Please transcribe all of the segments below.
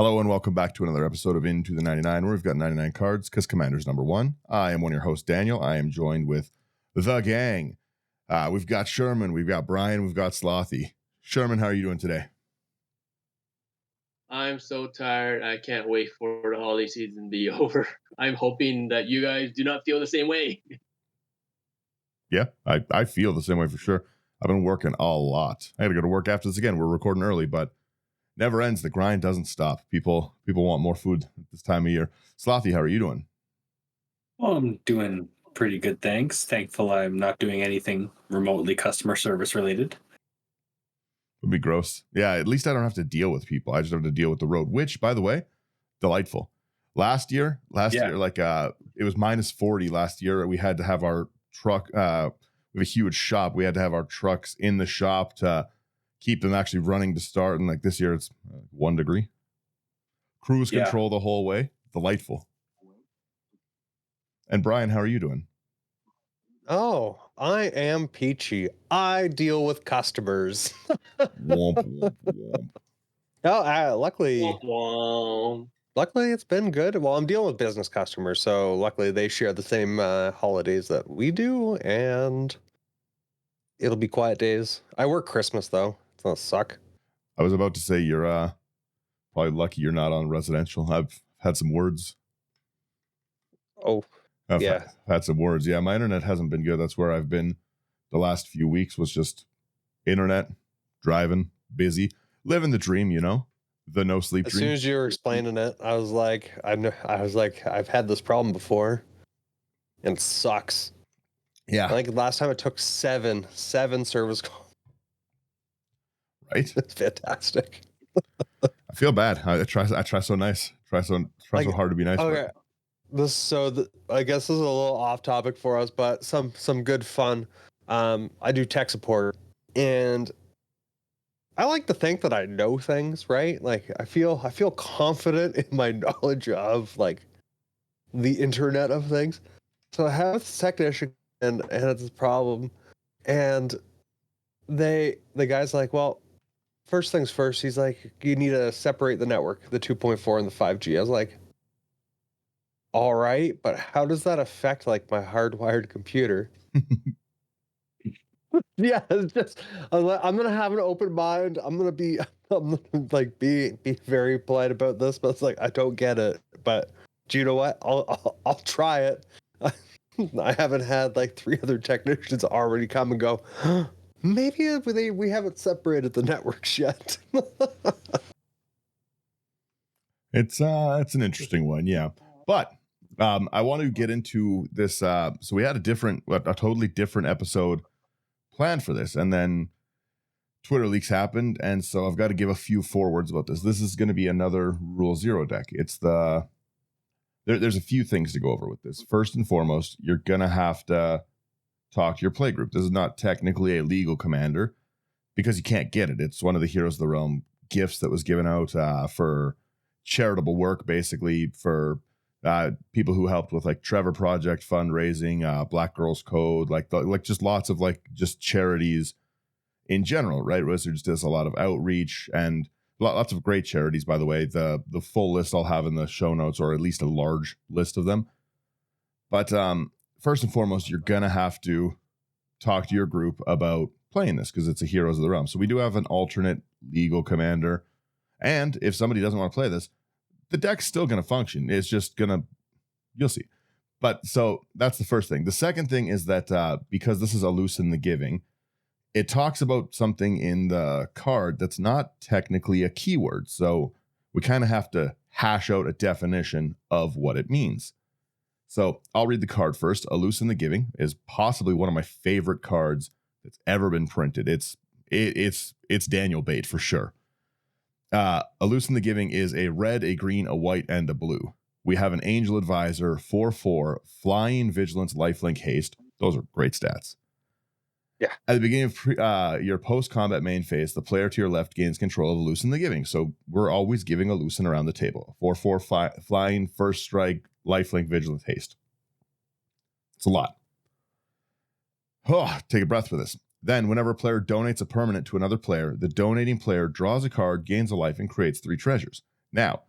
Hello and welcome back to another episode of Into the 99, where we've got 99 cards because Commander's number one. I am one of your hosts, Daniel. I am joined with the gang. We've got Sherman, we've got Brian, we've got Slothy. Sherman, how are you doing today? I'm so tired. I can't wait for the holiday season to be over. I'm hoping that you guys do not feel the same way. Yeah, I feel the same way for sure. I've been working a lot. I got to go to work after this again. We're recording early, but never ends. The grind doesn't stop. People want more food at this time of year. Slothy, how are you doing? Well, I'm doing pretty good, thanks. Thankful I'm not doing anything remotely customer service related. Would be gross. Yeah, at least I don't have to deal with people. I just have to deal with the road, which, by the way, delightful. Last year, like it was minus 40 last year. We had to have our truck. We have a huge shop. We had to have our trucks in the shop to keep them actually running to start. And like this year, it's 1 degree. Cruise control the whole way. Delightful. And Brian, how are you doing? Oh, I am peachy. I deal with customers. Womp, womp, womp. Oh, luckily Womp. it's been good. Well, I'm dealing with business customers, so luckily they share the same holidays that we do, and it'll be quiet days. I work Christmas though. It's gonna suck. I was about to say you're probably lucky you're not on residential. I've had some words. Oh. I've had some words. Yeah, my internet hasn't been good. That's where I've been the last few weeks, was just internet, driving, busy, living the dream, the no sleep dream. As soon as you were explaining it, I was like, I've had this problem before, and it sucks. Yeah. I think last time it took seven service calls. Right? It's fantastic. I feel bad. I try so nice. Try so hard to be nice. Okay. I guess this is a little off topic for us, but some good fun. I do tech support, and I like to think that I know things, right? Like I feel confident in my knowledge of like the internet of things. So I have this technician and it's a problem, and the guy's like, well, first things first. He's like, you need to separate the network, the 2.4 and the 5G. I was like, all right, but how does that affect like my hardwired computer? Yeah, it's just I'm gonna have an open mind. I'm gonna be like be very polite about this, but it's like I don't get it. But do you know what? I'll try it. I haven't had like 3 other technicians already come and go, maybe we haven't separated the networks yet. It's an interesting one, yeah. But I want to get into this. So we had a totally different episode planned for this, and then Twitter leaks happened, and so I've got to give a few forwards about this. This is going to be another Rule Zero deck. It's there's a few things to go over with this. First and foremost, you're going to have to talk to your play group. This is not technically a legal commander because you can't get it. It's one of the Heroes of the Realm gifts that was given out for charitable work, basically for people who helped with like Trevor Project fundraising, Black Girls Code, like just lots of like just charities in general, right? Wizards does a lot of outreach and lots of great charities, by the way. The full list I'll have in the show notes, or at least a large list of them. But first and foremost, you're gonna have to talk to your group about playing this because it's a Heroes of the Realm. So we do have an alternate legal commander, and if somebody doesn't want to play this, the deck's still going to function. It's just you'll see. But so that's the first thing. The second thing is that because this is Elusen the Giving, it talks about something in the card that's not technically a keyword. So we kind of have to hash out a definition of what it means. So I'll read the card first. Elusen the Giving is possibly one of my favorite cards that's ever been printed. It's Daniel bait for sure. Elusen the Giving is a red, a green, a white, and a blue. We have an Angel Advisor, 4/4, Flying, Vigilance, Lifelink, Haste. Those are great stats. Yeah. At the beginning of your post-combat main phase, the player to your left gains control of Elusen the Giving. So we're always giving Elusen around the table. 4/4, Flying, First Strike, Lifelink, Vigilance, Haste. It's a lot. Oh, take a breath for this. Then, whenever a player donates a permanent to another player, the donating player draws a card, gains a life, and creates 3 treasures. Now,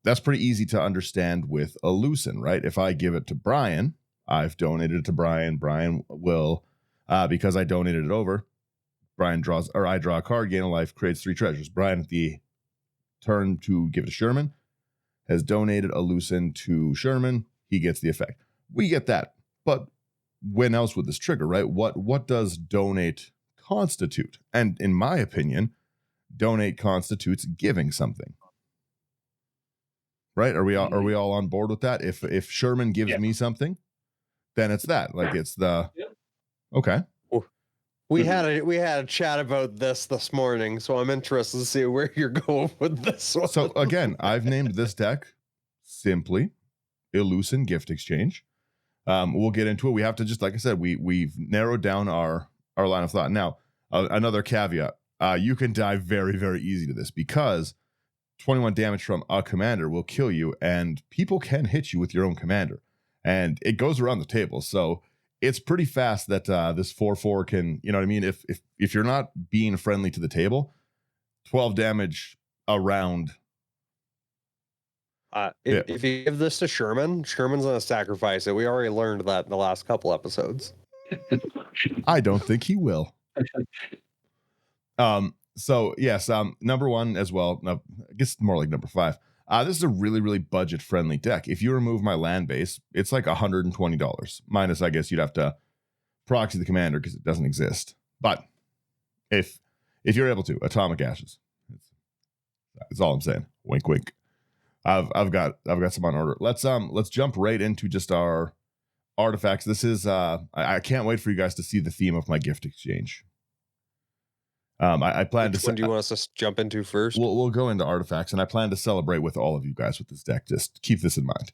that's pretty easy to understand with Elusen, right? If I give it to Brian, I've donated it to Brian. Brian will, because I donated it over, Brian draws, or I draw a card, gain a life, creates 3 treasures. Brian, at the turn to give it to Sherman, has donated Elusen to Sherman. He gets the effect. We get that. But when else would this trigger, right? What does donate constitute? And in my opinion, donate constitutes giving something. Right? Are we all on board with that? If Sherman gives me something, then it's that. Like it's the okay. We had a chat about this morning, so I'm interested to see where you're going with this one. So again, I've named this deck simply Elusen Gift Exchange. We'll get into it. We have to just, like I said, we've narrowed down our line of thought. Now, another caveat: you can die very, very easy to this because 21 damage from a commander will kill you, and people can hit you with your own commander, and it goes around the table. So it's pretty fast that this 4/4 can, you know what I mean? If you're not being friendly to the table, 12 damage around. If you give this to Sherman's gonna sacrifice it. We already learned that in the last couple episodes. I don't think he will. So yes, number 1 as well. No, I guess more like number 5. This is a really, really budget friendly deck. If you remove my land base, it's like $120 minus. I guess you'd have to proxy the commander because it doesn't exist. But if you're able to, Atomic Ashes. That's all I'm saying. Wink, wink. I've got some on order. Let's jump right into just our artifacts. This is I can't wait for you guys to see the theme of my gift exchange. I plan Which to. one do you want us to jump into first? We'll go into artifacts, and I plan to celebrate with all of you guys with this deck. Just keep this in mind.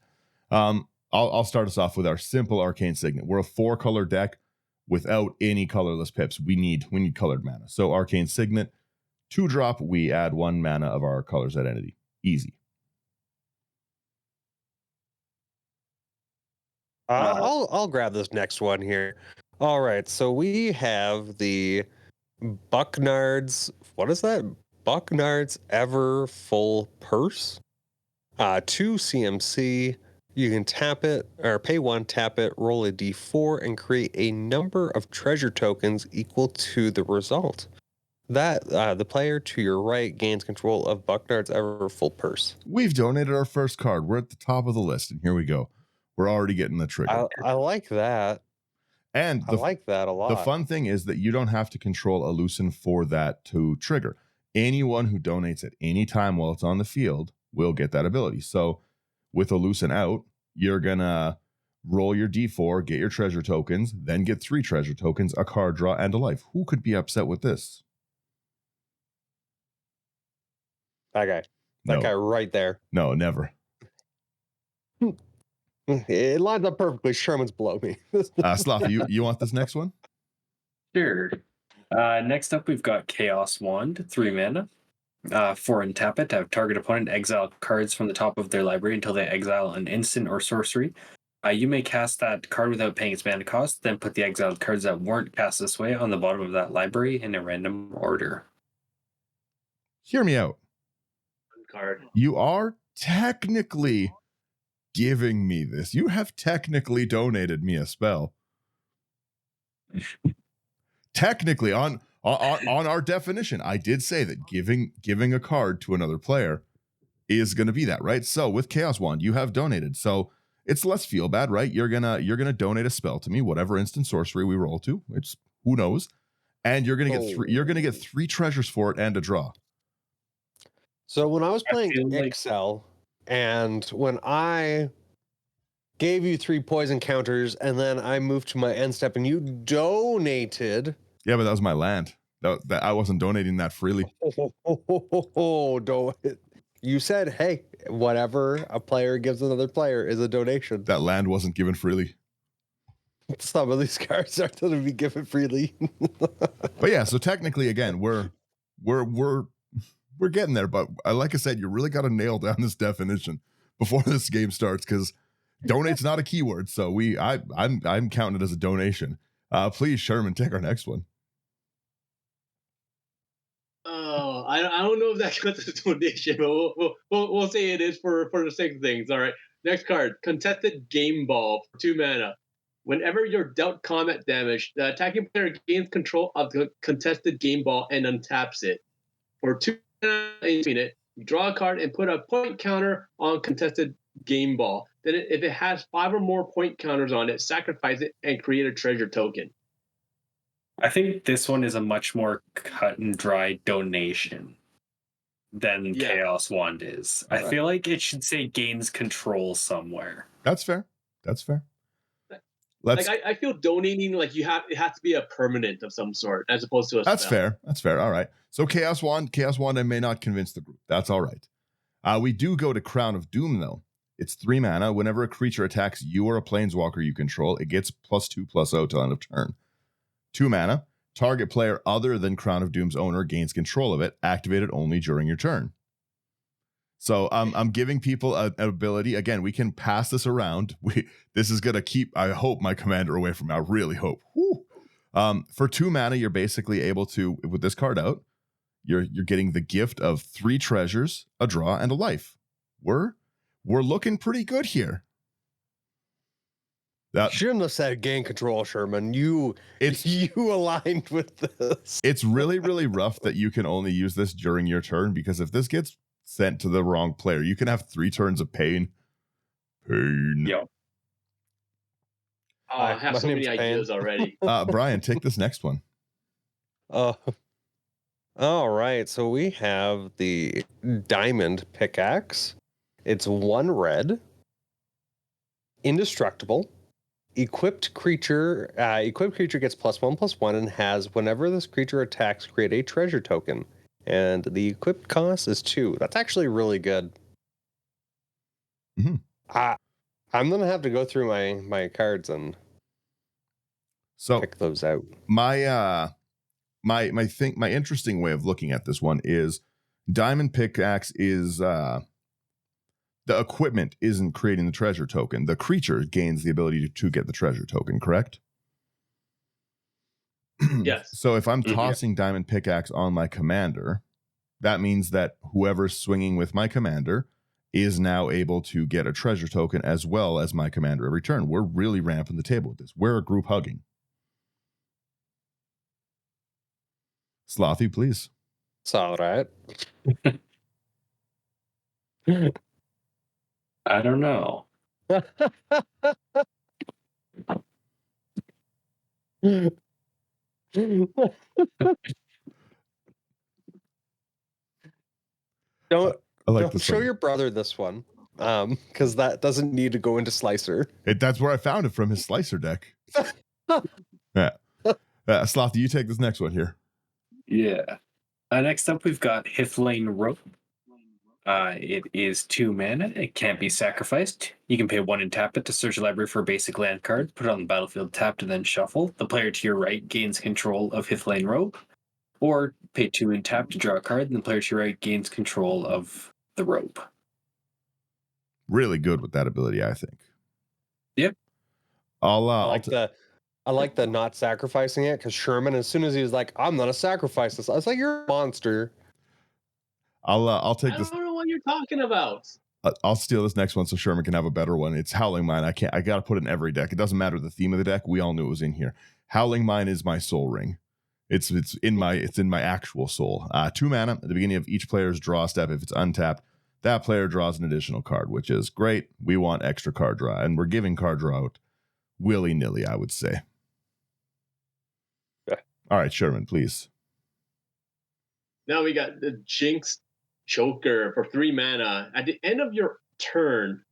I'll start us off with our simple Arcane Signet. We're a 4-color deck without any colorless pips. We need colored mana. So Arcane Signet, 2-drop. We add 1 mana of our color's identity. Easy. I'll grab this next one here. All right, so we have the Bucknard's. What is that? Bucknard's Ever Full Purse. 2 CMC. You can tap it or pay 1, tap it, roll a d4, and create a number of treasure tokens equal to the result. That the player to your right gains control of Bucknard's Ever Full Purse. We've donated our first card. We're at the top of the list, and here we go. We're already getting the trigger. I like that. And I like that a lot. The fun thing is that you don't have to control Elusen for that to trigger. Anyone who donates at any time while it's on the field will get that ability. So with Elusen out, you're going to roll your d4, get your treasure tokens, then get 3 treasure tokens, a card draw, and a life. Who could be upset with this? That guy. That guy right there. No, never. It lines up perfectly. Sherman's below me. Sloth, you want this next one? Sure. Next up, we've got Chaos Wand, 3 mana. 4 and tap it. Have target opponent exile cards from the top of their library until they exile an instant or sorcery. You may cast that card without paying its mana cost, then put the exiled cards that weren't cast this way on the bottom of that library in a random order. Hear me out. Card. You are technically giving me this. You have technically donated me a spell. Technically, on our definition, I did say that giving a card to another player is going to be that, right? So with Chaos Wand, you have donated. So it's less feel bad, right? You're gonna donate a spell to me, whatever instant sorcery we roll to. It's who knows, and you're gonna get 3 treasures for it and a draw. So when I was playing like- Excel, and when I gave you 3 poison counters, and then I moved to my end step, and you donated. Yeah, but that was my land. That I wasn't donating that freely. Don't. You said, hey, whatever a player gives another player is a donation. That land wasn't given freely. Some of these cards aren't going to be given freely. But yeah, so technically, again, we're getting there. But like I said, you really got to nail down this definition before this game starts, because donate's not a keyword. So I'm counting it as a donation. Please, Sherman, take our next one. Oh, I don't know if that counts as a donation, but we'll say it is for the sake of things. All right. Next card, contested game ball for 2 mana. Whenever you're dealt combat damage, the attacking player gains control of the contested game ball and untaps it. For 2 mana in it, you draw a card and put a point counter on contested game ball. Then, if it has 5 or more point counters on it, sacrifice it and create a treasure token. I think this one is a much more cut and dry donation than Chaos Wand is. I feel like it should say gains control somewhere. That's fair. That's fair. I feel donating it has to be a permanent of some sort as opposed to a That's spell. fair. That's fair. All right. So Chaos Wand, I may not convince the group. That's all right. We do go to Crown of Doom though. It's 3 mana. Whenever a creature attacks you or a planeswalker you control, it gets +2/+0 till end of turn. 2 mana. Target player other than Crown of Doom's owner gains control of it. Activated only during your turn. So I'm giving people an ability. Again, we can pass this around. This is gonna keep, I hope, my commander away from me. I really hope. For 2 mana, you're basically able to, with this card out, you're getting the gift of 3 treasures, a draw, and a life. We're looking pretty good here. Shouldn't have said gain control, Sherman. You aligned with this. It's really, really rough that you can only use this during your turn, because if this gets sent to the wrong player, you can have 3 turns of pain. Yep. Oh, I have so many ideas already. Brian, take this next one. All right. So we have the diamond pickaxe. It's 1 red, indestructible. Equipped creature gets +1/+1 and has, whenever this creature attacks, create a treasure token. And the equipped cost is 2. That's actually really good. Mm-hmm. I'm gonna have to go through my cards and pick those out. My interesting way of looking at this one is diamond pickaxe is the equipment isn't creating the treasure token. The creature gains the ability to get the treasure token, correct? Yes. So if I'm tossing diamond pickaxe on my commander, that means that whoever's swinging with my commander is now able to get a treasure token as well as my commander every turn. We're really ramping the table with this. We're a group hugging. Slothy, please. It's all right. I don't know. Don't show your brother this one, because that doesn't need to go into Slicer. That's where I found it from, his Slicer deck. Yeah. Slothy, you take this next one here. Yeah. Next up, we've got Hithlane Rope. It is 2 mana. It can't be sacrificed. You can pay 1 and tap it to search your library for a basic land card, put it on the battlefield tapped, and then shuffle. The player to your right gains control of Hithlane Rope. Or pay 2 and tap to draw a card, and the player to your right gains control of the rope. Really good with that ability, I think. Yep. I like the not sacrificing it, because Sherman, as soon as he was like, "I'm gonna sacrifice this," I was like, "You're a monster." I'll take this. I don't know what you're talking about. I'll steal this next one so Sherman can have a better one. It's Howling Mine. I got to put it in every deck. It doesn't matter the theme of the deck. We all knew it was in here. Howling Mine is my soul ring. It's in my actual soul. 2 mana at the beginning of each player's draw step. If it's untapped, that player draws an additional card, which is great. We want extra card draw, and we're giving card draw out willy-nilly, I would say. Okay. All right, Sherman, please. Now we got the Jinx Choker for 3 mana. At the end of your turn,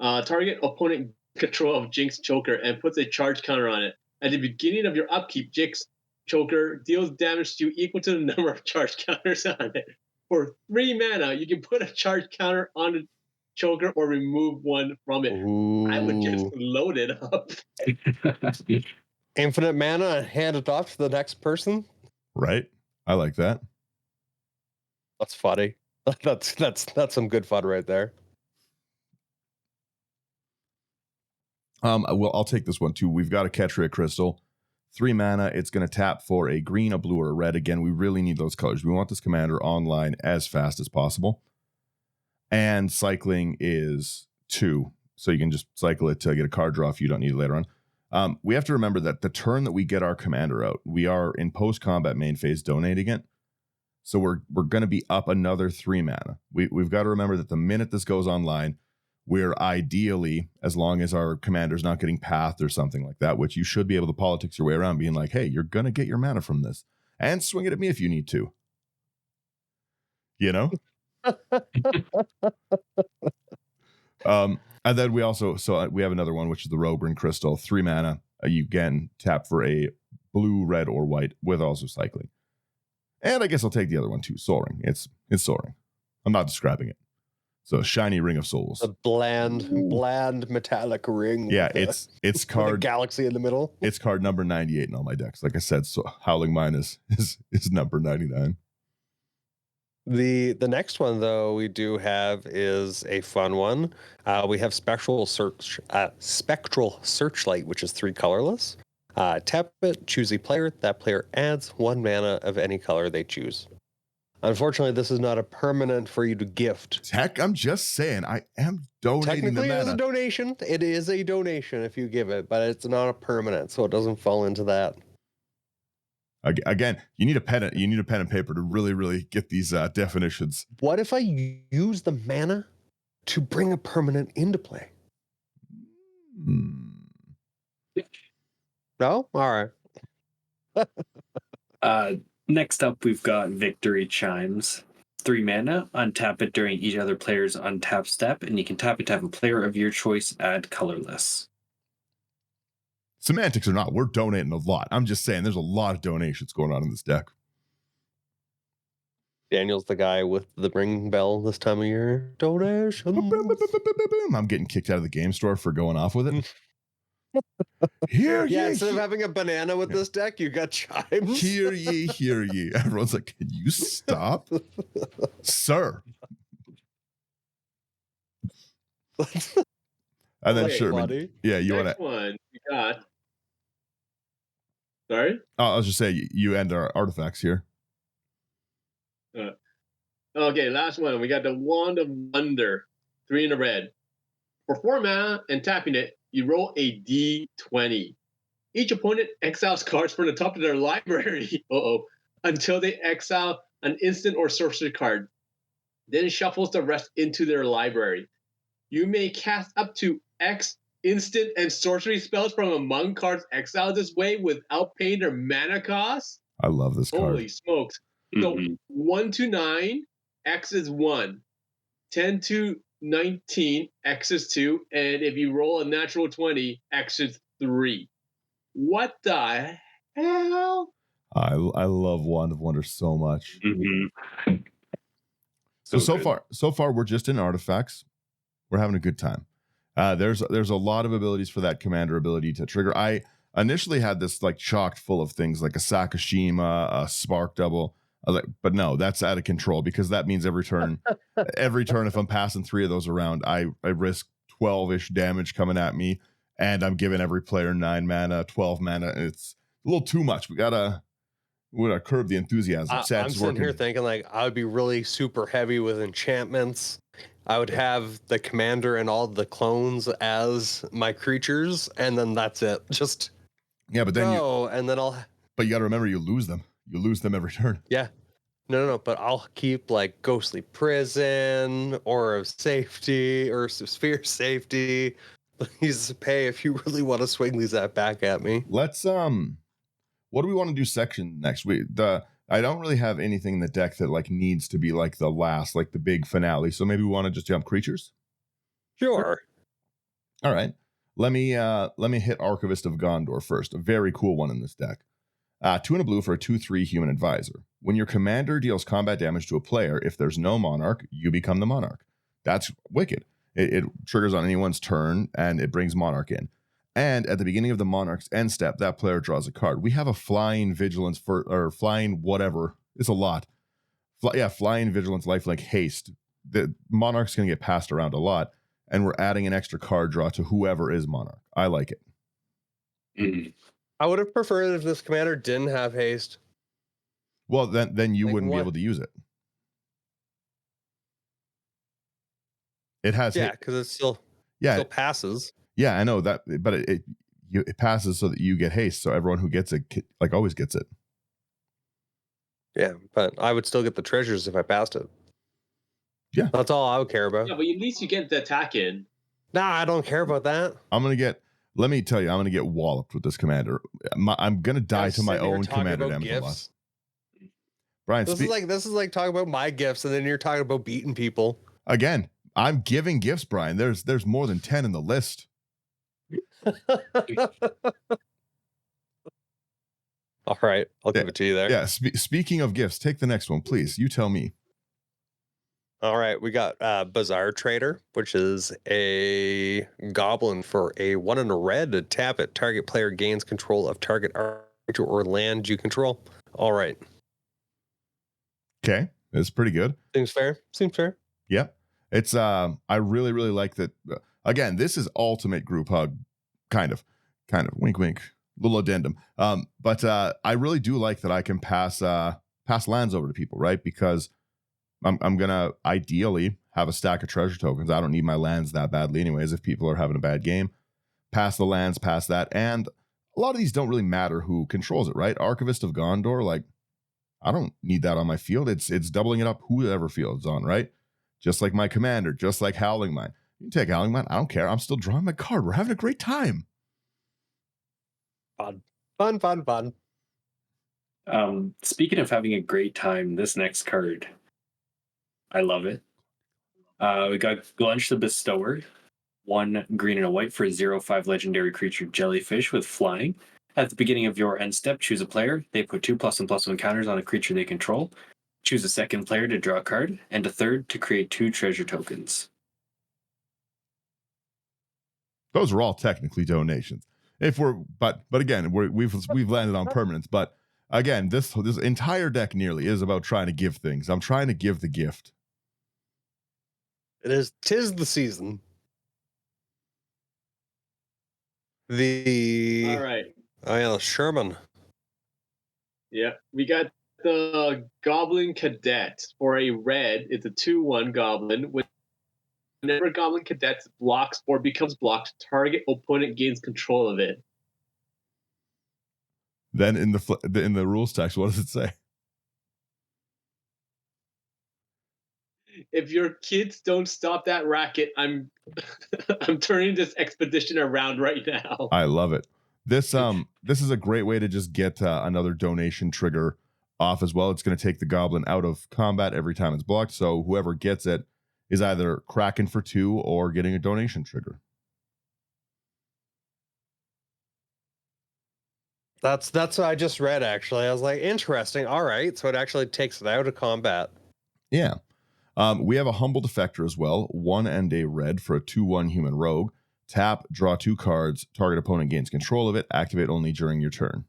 target opponent control of Jinx Choker and puts a charge counter on it. At the beginning of your upkeep, Jinx Choker deals damage to you equal to the number of charge counters on it. For 3 mana, you can put a charge counter on the Choker or remove one from it. Ooh. I would just load it up. Infinite mana and hand it off to the next person. Right? I like that. That's funny. That's some good fun right there. Well, I'll take this one too. We've got a Ketria Crystal. 3 mana. It's going to tap for a green, a blue, or a red. Again, we really need those colors. We want this commander online as fast as possible. And cycling is 2. So you can just cycle it to get a card draw if you don't need it later on. We have to remember that the turn that we get our commander out, we are in post-combat main phase donating it. So we're going to be up another 3 mana. We've got to remember that the minute this goes online, we're ideally, as long as our commander's not getting pathed or something like that, which you should be able to politics your way around, being like, hey, you're going to get your mana from this. And swing it at me if you need to. You know? And then we also, we have another one, which is the Roburn Crystal, 3 mana. You again tap for a blue, red, or white with also cycling. And I guess I'll take the other one too, Soaring. It's Soaring. I'm not describing it. So shiny Ring of Souls. A bland metallic ring. Yeah, with it's with a card. galaxy in the middle. It's card number 98 in all my decks. Like I said, so Howling Mine is number 99. The next one though we do have is a fun one. We have Spectral Searchlight, which is 3 colorless. Tap it, choose a player. That player adds 1 mana of any color they choose. Unfortunately, this is not a permanent for you to gift. Heck, I'm just saying, I am donating the Technically, it is a mana. donation. It is a donation if you give it, but it's not a permanent, so it doesn't fall into that. Again, you need a pen and paper to really, really get these definitions. What if I use the mana to bring a permanent into play? No? All right. Next up, we've got Victory Chimes. 3 mana, untap it during each other player's untap step, and you can tap it to have a player of your choice add colorless. Semantics or not, we're donating a lot. I'm just saying there's a lot of donations going on in this deck. Daniel's the guy with the ring bell this time of year. Donation. I'm getting kicked out of the game store for going off with it. Hear ye, Yeah, instead of having a banana with this deck, you got chimes. hear ye, hear ye. Everyone's like, can you stop? Sir. And then Okay, Sherman. buddy. Yeah, you want Next to. one we got. Sorry. I'll just say you end our artifacts here. Okay, last one. We got the Wand of Wonder, 3 in a red. For 4 mana and tapping it, you roll a d20. Each opponent exiles cards from the top of their library. Until they exile an instant or sorcery card. Then shuffles the rest into their library. You may cast up to X instant and sorcery spells from among cards exiled this way without paying their mana cost. I love this card. Holy smokes. So 1 to 9, X is 1. 10 to 19, X is 2. And if you roll a natural 20, X is 3. What the hell? I love Wand of Wonder so much. Mm-hmm. So far we're just in artifacts. We're having a good time. There's a lot of abilities for that commander ability to trigger. I initially had this like chocked full of things like a Sakashima, a Spark Double. I was like, but no, that's out of control because that means every turn if I'm passing 3 of those around, I risk 12-ish damage coming at me, and I'm giving every player 9 mana, 12 mana. It's a little too much. We gotta curb the enthusiasm. I'm sitting here thinking like I would be really super heavy with enchantments. I would have the commander and all the clones as my creatures, and then that's it. Just but then but you got to remember you lose them. You lose them every turn. Yeah. No. But I'll keep like Ghostly Prison, Aura of Safety, or Sphere Safety. Please pay if you really want to swing these back at me. Let's what do we want to do section next? I don't really have anything in the deck that like needs to be like the last, like the big finale. So maybe we want to just jump creatures. Sure. All right. Let me hit Archivist of Gondor first. A very cool one in this deck. 2 and a blue for a 2/3 human advisor. When your commander deals combat damage to a player, if there's no monarch, you become the monarch. That's wicked. It triggers on anyone's turn, and it brings monarch in. And at the beginning of the monarch's end step, that player draws a card. We have a flying vigilance or flying whatever. It's a lot. Flying vigilance, lifelink, haste. The monarch's going to get passed around a lot, and we're adding an extra card draw to whoever is monarch. I like it. I would have preferred if this commander didn't have haste. Well, then you Like wouldn't be what? able to use it. It has Yeah, because it still yeah, passes. yeah, I know that, but it passes so that you get haste, so everyone who gets it like always gets it. Yeah, but I would still get the treasures if I passed it. Yeah. That's all I would care about. Yeah, but at least you get the attack in. Nah, I don't care about that. Let me tell you, I'm gonna get walloped with this commander. I'm gonna die to my own commander damage a lot. Brian, This is like talking about my gifts, and then you're talking about beating people. Again, I'm giving gifts, Brian. There's more than 10 in the list. All right, I'll give it to you there. Yeah. Speaking of gifts, take the next one, please. You tell me. All right, we got Bazaar Trader, which is a goblin for a 1 and a red. To tap it, target player gains control of target creature or land you control. All right. Okay, it's pretty good. Seems fair. Yeah, it's I really like that. Again, this is ultimate group hug, kind of wink little addendum. But I really do like that I can pass lands over to people, right? Because I'm gonna ideally have a stack of treasure tokens. I don't need my lands that badly anyways. If people are having a bad game, pass the lands, pass that. And a lot of these don't really matter who controls it, right? Archivist of Gondor, like, I don't need that on my field. It's doubling it up whoever field it's on, right? Just like my commander, just like Howling Mine. You can take Howling Mine. I don't care. I'm still drawing my card. We're having a great time. Fun. Speaking of having a great time, this next card, I love it. We got Glunch the Bestower, 1 green and a white for a 0/5 legendary creature jellyfish with flying. At the beginning of your end step, choose a player. They put 2+1/+1 counters on a creature they control. Choose a second player to draw a card, and a third to create 2 treasure tokens. Those are all technically donations. But again, we've landed on permanence. But again, this entire deck nearly is about trying to give things. I'm trying to give the gift. Tis the season. All right. Oh yeah, Sherman. Yeah, we got the Goblin Cadet for a red. It's a 2/1 goblin. Whenever Goblin Cadet blocks or becomes blocked, target opponent gains control of it. Then in the rules text, what does it say? If your kids don't stop that racket, I'm I'm turning this expedition around right now. I love it. This is a great way to just get another donation trigger off as well. It's going to take the goblin out of combat every time it's blocked. So whoever gets it is either cracking for 2 or getting a donation trigger. That's what I just read, actually. I was like, interesting. All right. So it actually takes it out of combat. Yeah. We have a Humble Defector as well. 1 and a red for a 2/1 human rogue. Tap, draw 2 cards. Target opponent gains control of it. Activate only during your turn.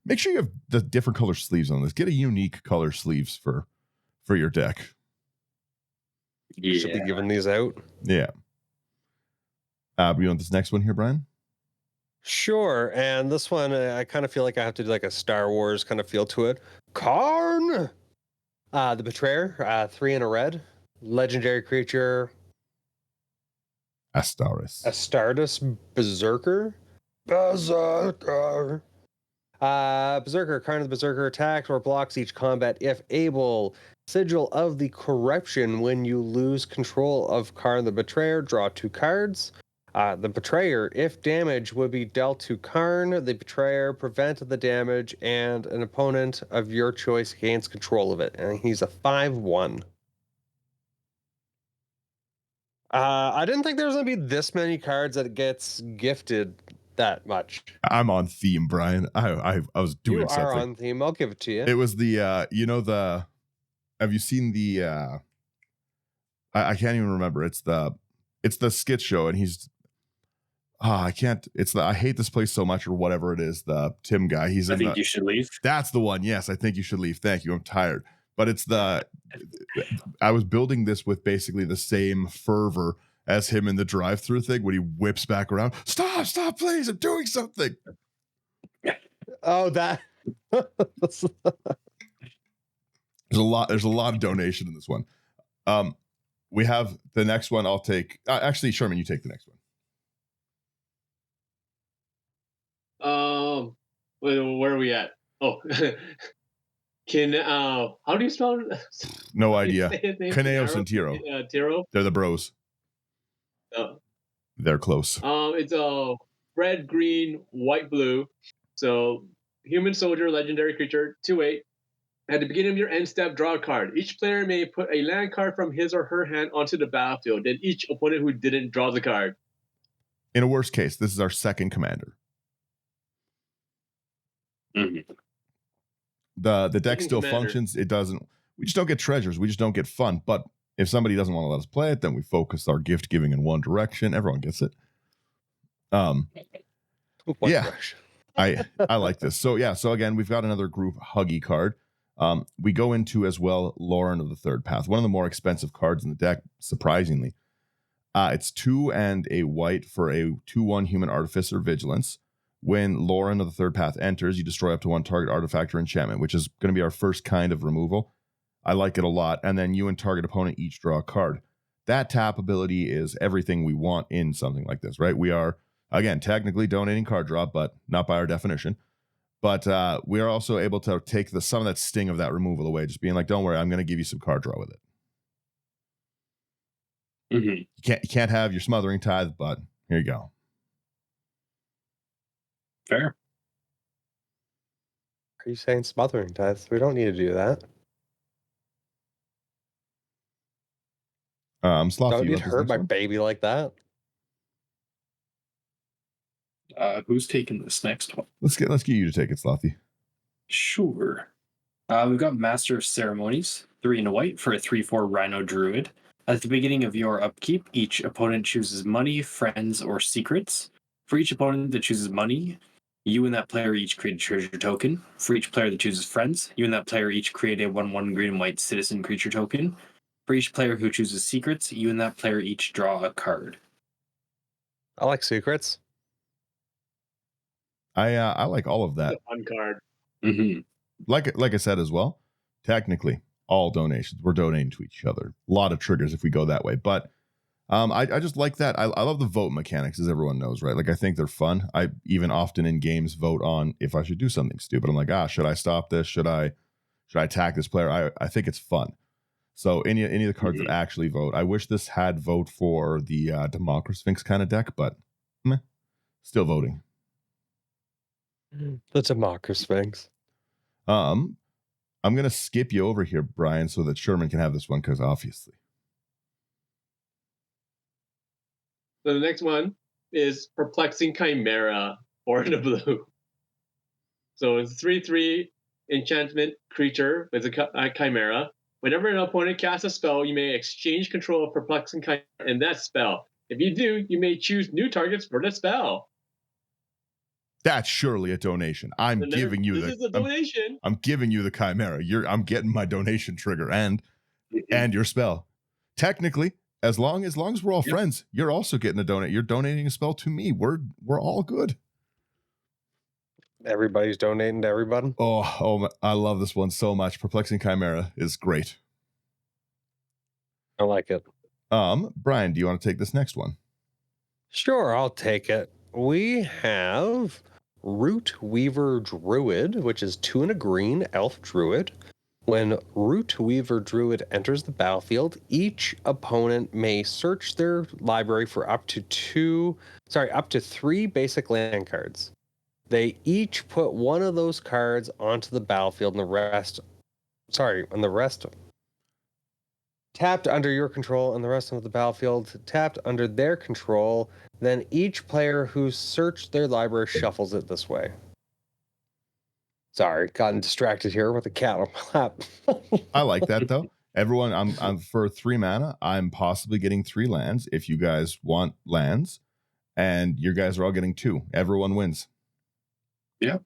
Make sure you have the different color sleeves on this. Get a unique color sleeves for your deck. Yeah. Should be giving these out. Yeah. We want this next one here, Brian? Sure. And this one, I kind of feel like I have to do like a Star Wars kind of feel to it. Karn! The Betrayer, 3 and a red. Legendary creature. Astartes Berserker. Berserker, Karn the Berserker attacks or blocks each combat if able. Sigil of the Corruption. When you lose control of Karn the Betrayer, draw 2 cards. The Betrayer, if damage would be dealt to Karn, the Betrayer prevent the damage, and an opponent of your choice gains control of it. And he's a 5/1. I didn't think there was going to be this many cards that it gets gifted that much. I'm on theme, Brian. I was doing you something. You are on theme. I'll give it to you. It was the have you seen the I can't even remember. It's the skit show, and he's I can't. It's the I hate this place so much, or whatever it is. The Tim guy. He's. I think you should leave. That's the one. Yes, I think you should leave. Thank you. I'm tired. But it's the. I was building this with basically the same fervor as him in the drive-through thing when he whips back around. Stop, please! I'm doing something. Oh, that. There's a lot of donation in this one. We have the next one. I'll take. Actually, Sherman, you take the next one. Where are we at? Oh, how do you spell it? No idea. Caneos and Tiro. Tiro. They're the bros. Uh, They're close. It's red, green, white, blue. So human soldier, legendary creature, 2/8. At the beginning of your end step, draw a card. Each player may put a land card from his or her hand onto the battlefield. Then each opponent who didn't draw the card. In a worst case, this is our second commander. Mm-hmm. The deck Second still commander. functions. It doesn't. We just don't get treasures. We just don't get fun. But if somebody doesn't want to let us play it, then we focus our gift giving in one direction. Everyone gets it. Yeah. I like this. So again, we've got another group huggy card. We go into as well Lauren of the Third Path, one of the more expensive cards in the deck, surprisingly. It's 2 and a white for a 2/1 human artificer vigilance. When Lauren of the Third Path enters, you destroy up to 1 target artifact or enchantment, which is going to be our first kind of removal. I like it a lot. And then you and target opponent each draw a card. That tap ability is everything we want in something like this, right? We are, again, technically donating card draw, but not by our definition. But we are also able to take some of that sting of that removal away, just being like, don't worry, I'm going to give you some card draw with it. Mm-hmm. You can't have your Smothering Tithe, but here you go. Fair. Are you saying Smothering Tithes? We don't need to do that. Slothy, Don't you need to want this hurt next my one? baby like that. Who's taking this next one? Let's get you to take it, Slothy. Sure. We've got Master of Ceremonies, 3 and a white for a 3/4 Rhino Druid. At the beginning of your upkeep, each opponent chooses money, friends, or secrets. For each opponent that chooses money, you and that player each create a treasure token. For each player that chooses friends, you and that player each create a 1/1 green and white citizen creature token. For each player who chooses secrets, you and that player each draw a card. I like secrets. I like all of that. It's a fun card. Mm-hmm. Like I said as well, technically all donations, we're donating to each other. A lot of triggers if we go that way, but I just like that. I love the vote mechanics, as everyone knows, right? Like I think they're fun. I even often in games vote on if I should do something stupid. I'm like, should I stop this? Should I attack this player? I think it's fun. So any of the cards that actually vote, I wish this had vote for the Democracy Sphinx kind of deck, but still voting. The Democracy Sphinx. I'm gonna skip you over here, Brian, so that Sherman can have this one because obviously. So the next one is Perplexing Chimera, 4 and a blue. So it's 3/3 enchantment creature with a chimera. Whenever an opponent casts a spell, you may exchange control of Perplexing Chimera in that spell. If you do, you may choose new targets for the spell. That's surely a donation. I'm giving you this is a donation. I'm giving you the chimera. I'm getting my donation trigger and your spell. Technically, as long as we're all friends, you're also getting a donate. You're donating a spell to me. We're all good. Everybody's donating to everybody. Oh, I love this one so much. Perplexing Chimera is great. I like it. Brian, do you want to take this next one? Sure, I'll take it. We have Root Weaver Druid, which is 2 and a green elf druid. When Root Weaver Druid enters the battlefield, each opponent may search their library for up to 3 basic land cards. They each put one of those cards onto the battlefield, and the rest tapped under your control, and the rest of the battlefield tapped under their control. Then each player who searched their library shuffles it this way. Sorry, gotten distracted here with a cat on my lap. I like that though. Everyone, I'm for 3 mana. I'm possibly getting 3 lands if you guys want lands, and you guys are all getting 2. Everyone wins. Yeah.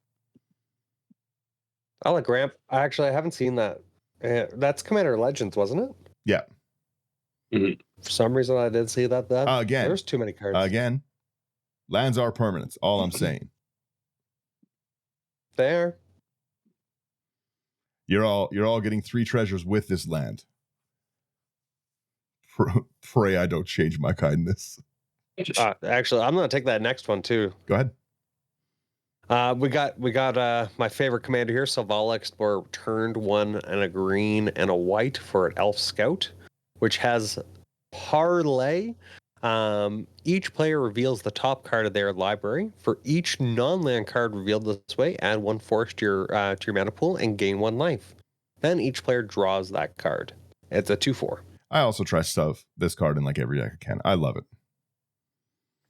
I like Ramp. I haven't seen that. That's Commander Legends, wasn't it? Yeah. For some reason, I did see that. Again. There's too many cards. Again, lands are permanents. All I'm saying. Fair. You're all getting 3 treasures with this land. Pray I don't change my kindness. Actually, I'm gonna take that next one too. Go ahead. We got my favorite commander here, Selvala Explorer, turned 1 and a green and a white for an Elf Scout, which has Parlay. Each player reveals the top card of their library. For each non-land card revealed this way, add 1 force to your mana pool and gain 1 life. Then each player draws that card. It's a 2/4. I also try stuff this card in like every deck I can. I love it.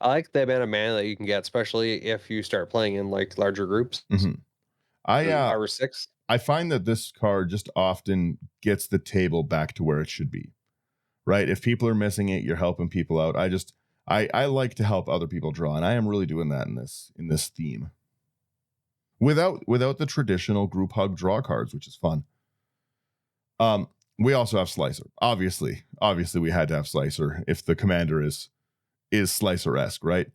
I like the amount of mana that you can get, especially if you start playing in like larger groups. Mm-hmm. 5 or 6. I find that this card just often gets the table back to where it should be. Right? If people are missing it, you're helping people out. I like to help other people draw, and I am really doing that in this theme. Without the traditional group hug draw cards, which is fun. We also have Slicer. Obviously we had to have Slicer if the commander is Slicer-esque, right?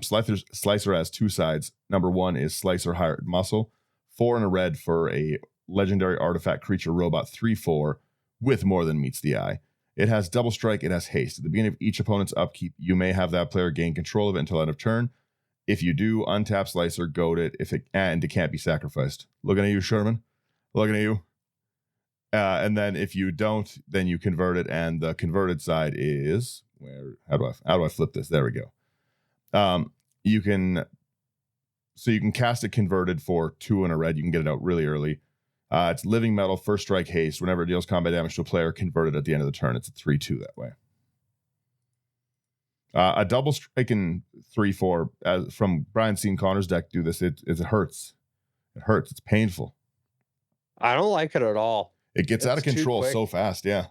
Slicer has 2 sides. Number 1 is Slicer Hired Muscle, 4 and a red for a legendary artifact creature robot 3/4 with more than meets the eye. It has double strike, it has haste. At the beginning of each opponent's upkeep, you may have that player gain control of it until end of turn. If you do, untap Slicer, goad it, and it can't be sacrificed. Looking at you, Sherman. Looking at you. And then if you don't, then you convert it, and the converted side is how do I flip this? There we go. You can cast it converted for 2 and a red. You can get it out really early. It's living metal, first strike, haste. Whenever it deals combat damage to a player, converted at the end of the turn. It's a 3/2 that way. A double strike and 3/4 from Brian Sean Connor's deck do this. It hurts. It hurts. It's painful. I don't like it at all. It gets out of control so fast. Yeah.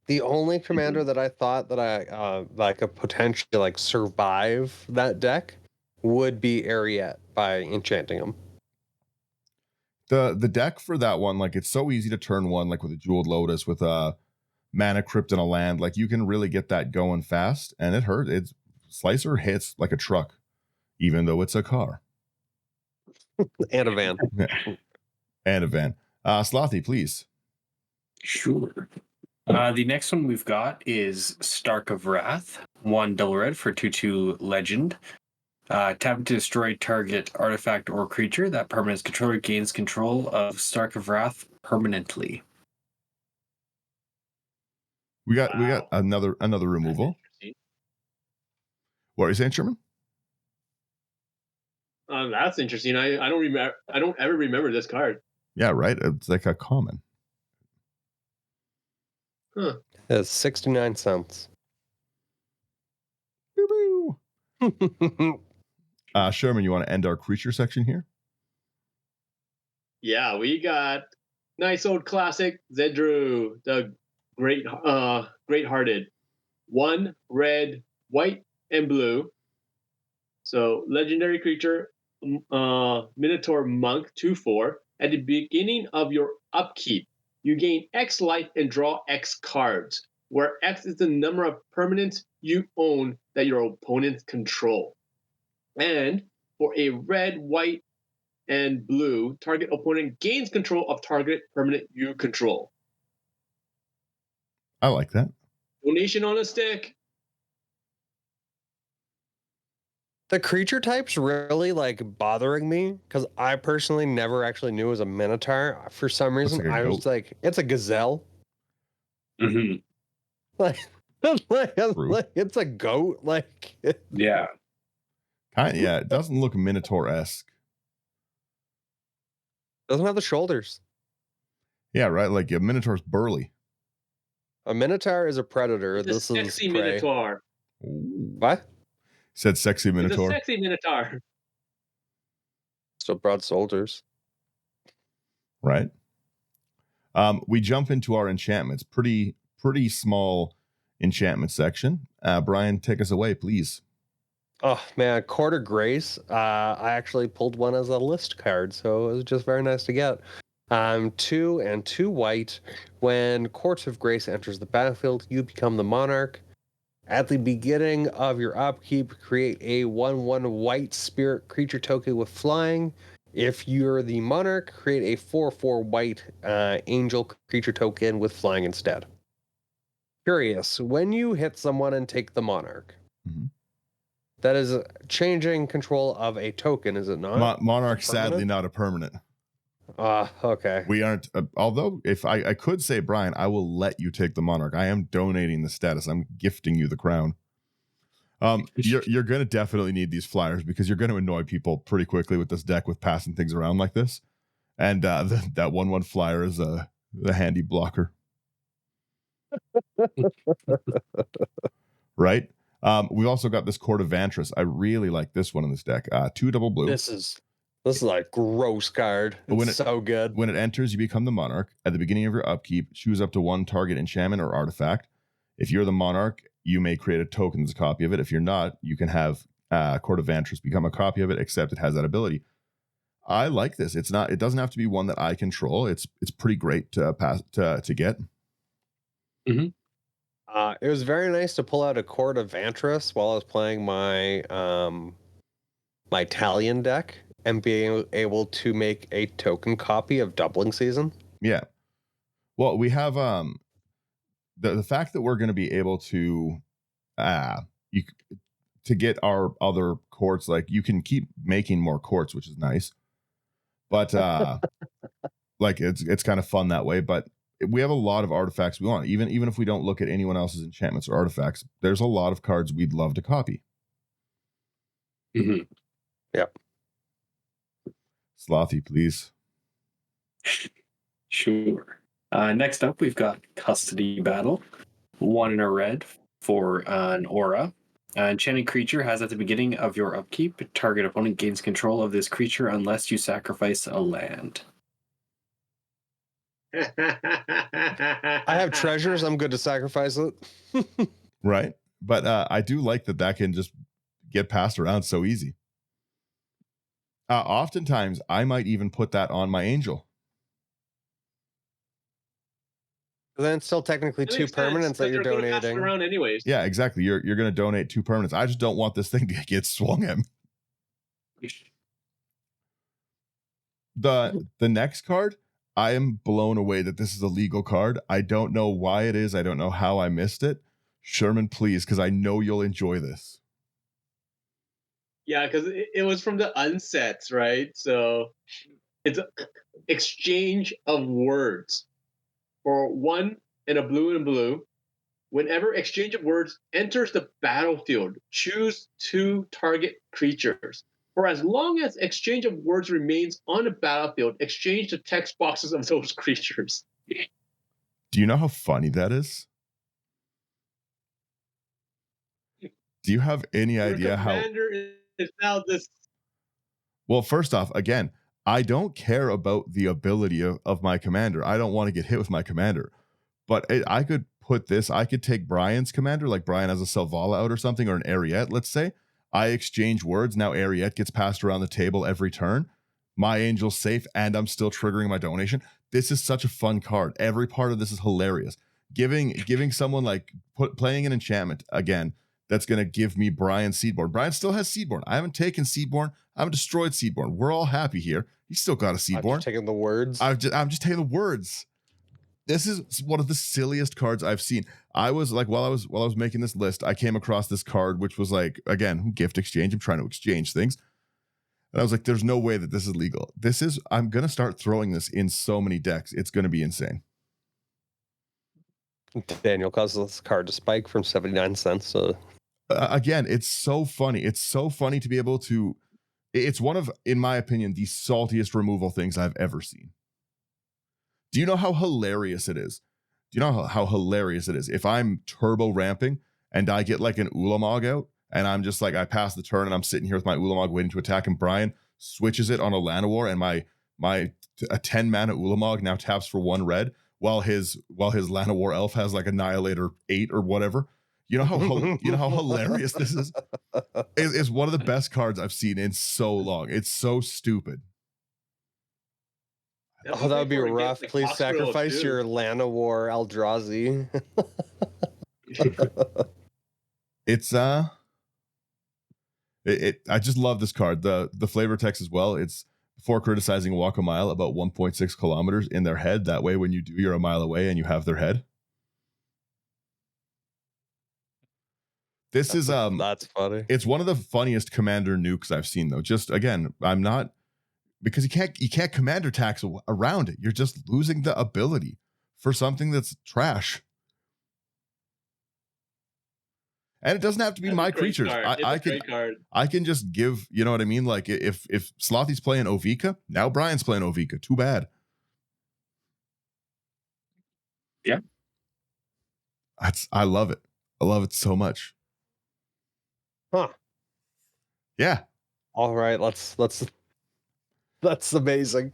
The only commander that I thought that I could potentially like survive that deck would be Ariette by enchanting him. The deck for that one, like it's so easy to turn 1, like with a Jeweled Lotus, with a Mana Crypt and a land. Like you can really get that going fast, and it hurts. It's Slicer hits like a truck, even though it's a car. And a van. Yeah. And a van. Slothy, please. Sure. The next one we've got is Stark of Wrath, 1 double red for 2/2 legend. Tap to destroy target artifact or creature. That permanent's controller gains control of Stark of Wrath permanently. We got another removal. What are you saying, Sherman? That's interesting. I don't ever remember this card. Yeah, right. It's like a common. Huh. It's 69 cents. Sherman, you want to end our creature section here? Yeah, we got nice old classic Zedru, the great-hearted. 1 red, white, and blue. So legendary creature, Minotaur Monk 2/4. At the beginning of your upkeep, you gain X life and draw X cards, where X is the number of permanents you own that your opponents control. And for a red, white, and blue, target opponent gains control of target permanent you control. I like that. Donation on a stick. The creature type's really like bothering me because I personally never actually knew it was a Minotaur. For some reason, like I was like, it's a gazelle. Mm-hmm. Like it's a goat. Like Yeah. Yeah, it doesn't look Minotaur-esque. doesn't have the shoulders. Yeah, right. Like a Minotaur's burly. A Minotaur is a predator. It's This a is sexy prey. Minotaur. Ooh. What? Said sexy Minotaur. It's a sexy Minotaur. Still broad shoulders. Right. We jump into our enchantments. Pretty small enchantment section. Brian, take us away, please. Oh man, Quarter Grace. I actually pulled one as a list card, so it was just very nice to get. 2 and 2 white. When Courts of Grace enters the battlefield, you become the monarch. At the beginning of your upkeep, create a 1/1 white spirit creature token with flying. If you're the monarch, create a 4/4 white angel creature token with flying instead. Curious, when you hit someone and take the monarch, Mhm. that is changing control of a token, is it not? Monarch, Permanent? sadly, not a permanent. Okay. We aren't. Although, if I could say, Brian, I will let you take the monarch. I am donating the status. I'm gifting you the crown. You're going to definitely need these flyers because you're going to annoy people pretty quickly with this deck with passing things around like this. And that 1/1 flyer is the handy blocker. Right? We've also got this Court of Vantress. I really like this one in this deck. 2 double blue. This is a gross card. But when It's so good. When it enters, you become the monarch. At the beginning of your upkeep, choose up to 1 target enchantment or artifact. If you're the monarch, you may create a token as a copy of it. If you're not, you can have Court of Vantress become a copy of it, except it has that ability. I like this. It doesn't have to be one that I control. It's pretty great to get. Mm-hmm. It was very nice to pull out a Court of Vantress while I was playing my my Talion deck and being able to make a token copy of Doubling Season. Yeah. Well, we have the fact that we're going to be able to to get our other courts, like you can keep making more courts, which is nice. But like it's kind of fun that way. But we have a lot of artifacts we want. Even if we don't look at anyone else's enchantments or artifacts, there's a lot of cards we'd love to copy. Mm-hmm. Yep. Slothy, please. Sure. Next up, we've got Custody Battle. 1 in a red for an aura. Enchanted creature has at the beginning of your upkeep, target opponent gains control of this creature unless you sacrifice a land. I have treasures. I'm good to sacrifice it. Right. But I do like that can just get passed around so easy. Oftentimes, I might even put that on my angel. But then it's still technically 2 permanents that you're donating. Around anyways. Yeah, exactly. You're going to donate 2 permanents. I just don't want this thing to get swung at me. The next card, I am blown away that this is a legal card. I don't know why it is. I don't know how I missed it. Sherman, please, because I know you'll enjoy this. Yeah, because it was from the unsets, right? So it's an exchange of words. For 1 and a blue. Whenever exchange of words enters the battlefield, choose 2 target creatures. For as long as exchange of words remains on the battlefield, exchange the text boxes of those creatures. Do you know how funny that is? Do you have any idea how? Commander is now this. Well, first off, again, I don't care about the ability of my commander. I don't want to get hit with my commander. But I could put this, I could take Brian's commander, like Brian has a Selvala out or something, or an Ariette, let's say. I exchange words. Now Ariette gets passed around the table every turn. My angel's safe, and I'm still triggering my donation. This is such a fun card. Every part of this is hilarious. Giving someone like playing an enchantment again that's going to give me Brian Seedborn. Brian still has Seedborn. I haven't taken Seedborn. I haven't destroyed Seedborn. We're all happy here. He's still got a Seedborn. I'm just taking the words. I'm just taking the words. This is one of the silliest cards I've seen. I was like, while I was making this list, I came across this card, which was like, again, gift exchange. I'm trying to exchange things. And I was like, there's no way that this is legal. I'm going to start throwing this in so many decks. It's going to be insane. Daniel caused this card to spike from 79 cents to... Again, it's so funny. It's so funny to be able to... It's one of, in my opinion, the saltiest removal things I've ever seen. Do you know how hilarious it is? Do you know how hilarious it is? If I'm turbo ramping and I get like an Ulamog out and I'm just like, I pass the turn and I'm sitting here with my Ulamog waiting to attack, and Brian switches it on a Llanowar and my 10 mana Ulamog now taps for 1 red while his Llanowar elf has like Annihilator 8 or whatever. You know how hilarious this is? It's one of the best cards I've seen in so long. It's so stupid. That's Oh, that a would be great card to get, rough. like, Please hospital, sacrifice too. your Llanowar Eldrazi. It's I just love this card. The flavor text as well. It's before criticizing walk a mile about 1.6 kilometers in their head. That way, when you do, you're a mile away and you have their head. This is That's funny. it's one of the funniest commander nukes I've seen though. Just again, I'm not because you can't commander tax around it. You're just losing the ability for something that's trash. And it doesn't have to be That's my a great creatures. card. It's I a can great card. I can just give, you know what I mean? Like if Slothy's playing Ovika, now Brian's playing Ovika. Too bad. Yeah. I love it. I love it so much. Huh. Yeah. All right, that's amazing.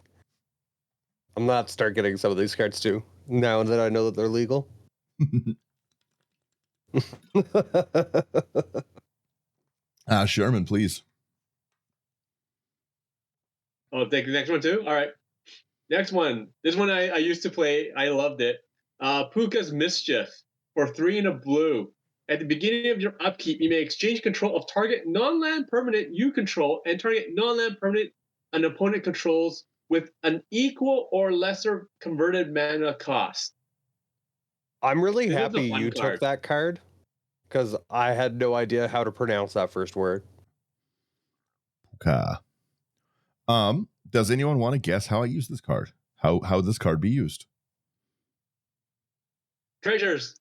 I'm gonna have to start getting some of these cards too. Now that I know that they're legal. Sherman, please. Oh, take the next one too. All right, next one. This one I used to play. I loved it. Puka's Mischief for 3 and a blue. At the beginning of your upkeep, you may exchange control of target non-land permanent you control and target non-land permanent an opponent controls with an equal or lesser converted mana cost. I'm really This is a happy fun you card. took that card because I had no idea how to pronounce that first word. Puka. Does anyone want to guess how I use this card? How this card be used? Treasures.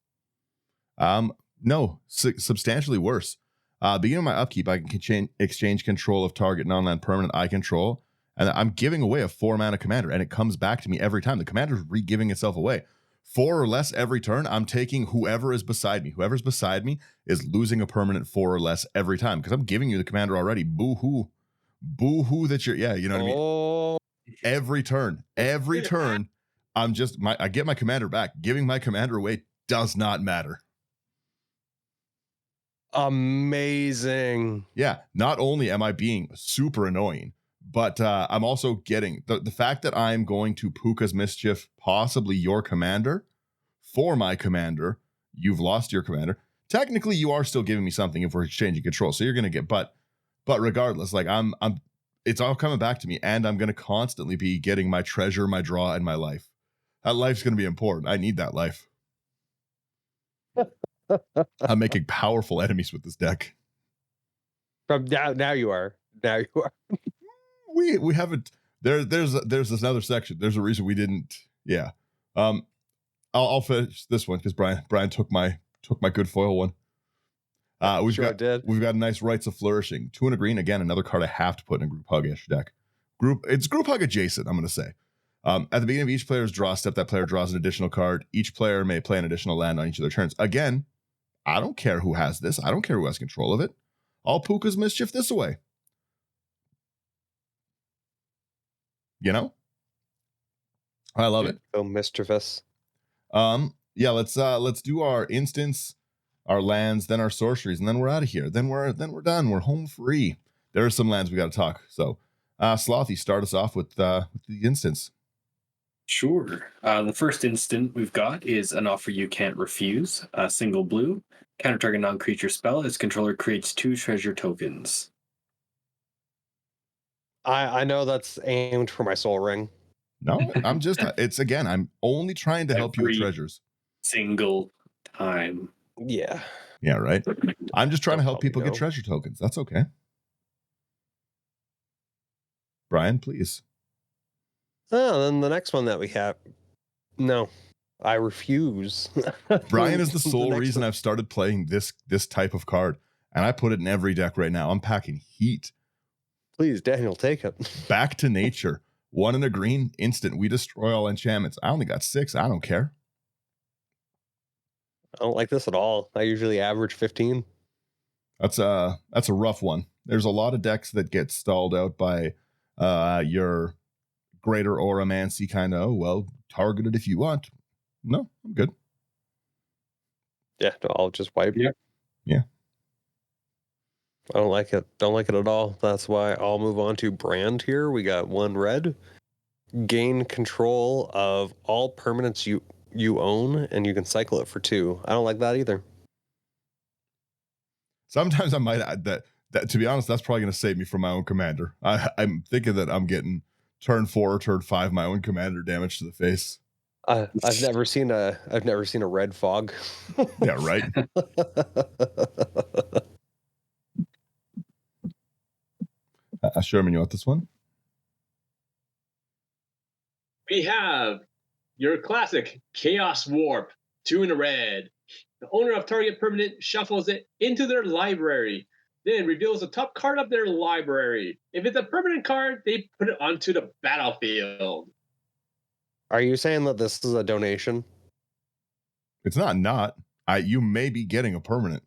No, substantially worse. Beginning of my upkeep, I can exchange control of target non-land permanent I control, and I'm giving away a 4-mana commander, and it comes back to me every time. The commander's re-giving itself away. 4 or less every turn, I'm taking whoever is beside me. Whoever's beside me is losing a permanent 4 or less every time, because I'm giving you the commander already. Boo-hoo. Boo-hoo that you're, yeah, you know what I mean? Oh, Every turn, I get my commander back. Giving my commander away does not matter. amazing. Yeah, not only am I being super annoying, but I'm also getting the fact that I'm going to Puka's Mischief, possibly your commander, for my commander. You've lost your commander. Technically, you are still giving me something if we're exchanging control. So you're gonna get, but regardless, like I'm it's all coming back to me, and I'm gonna constantly be getting my treasure, my draw, and my life. That life's gonna be important. I need that life. I'm making powerful enemies with this deck. From now you are. Now you are. We haven't there's another section. There's a reason we didn't. Yeah. I'll finish this one because Brian took my good foil one. We've Sure got a nice Rites of Flourishing. 2 and a green, again, another card I have to put in a group hug-ish deck. It's group hug adjacent, I'm gonna say. At the beginning of each player's draw step, that player draws an additional card. Each player may play an additional land on each of their turns. Again, I don't care who has this. I don't care who has control of it. I'll Puka's Mischief this away. You know? I love it. So mischievous. Yeah, let's do our instants, our lands, then our sorceries, and then we're out of here. Then we're done. We're home free. There are some lands we got to talk. So, Slothy, start us off with the instants. Sure. The first instant we've got is an offer you can't refuse. A single blue. Counter target non-creature spell. Its controller creates 2 treasure tokens. I know that's aimed for my soul ring. No, I'm just, I'm only trying to help you with Every treasures. single time. Yeah. Yeah, right. I'm just trying to help Don't people tell me get no. treasure tokens. That's okay. Brian, please. Oh, then the next one that we have. No, I refuse. Brian is the sole next reason one- I've started playing this type of card, and I put it in every deck right now. I'm packing heat. Please, Daniel, take it. Back to Nature. 1 and a green, instant. We destroy all enchantments. I only got 6. I don't care. I don't like this at all. I usually average 15. That's a rough one. There's a lot of decks that get stalled out by your greater auramancy kind of, well, target it if you want. No, I'm good. Yeah, no, I'll just wipe. Yeah. Yeah. I don't like it. Don't like it at all. That's why I'll move on to brand here. We got 1 red. gain control of all permanents you own, and you can cycle it for 2. I don't like that either. Sometimes I might add that to be honest, that's probably going to save me from my own commander. I'm thinking that I'm getting turn 4 or turn 5 my own commander damage to the face. I've never seen a red fog. Yeah, right. Sherman, you want this one? We have your classic Chaos Warp, 2 in a red. The owner of target permanent shuffles it into their library, then reveals the top card of their library. If it's a permanent card, they put it onto the battlefield. Are you saying that this is a donation? It's not. You may be getting a permanent.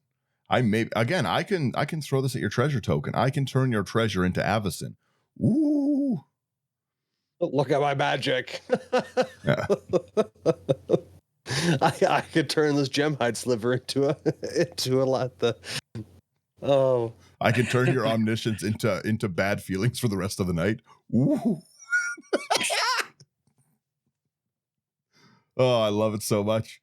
I can throw this at your treasure token. I can turn your treasure into Avacyn. Ooh. Look at my magic. Yeah. I could turn this gemhide sliver into a lot. Oh, I can turn your omniscience into bad feelings for the rest of the night. Ooh. Oh, I love it so much.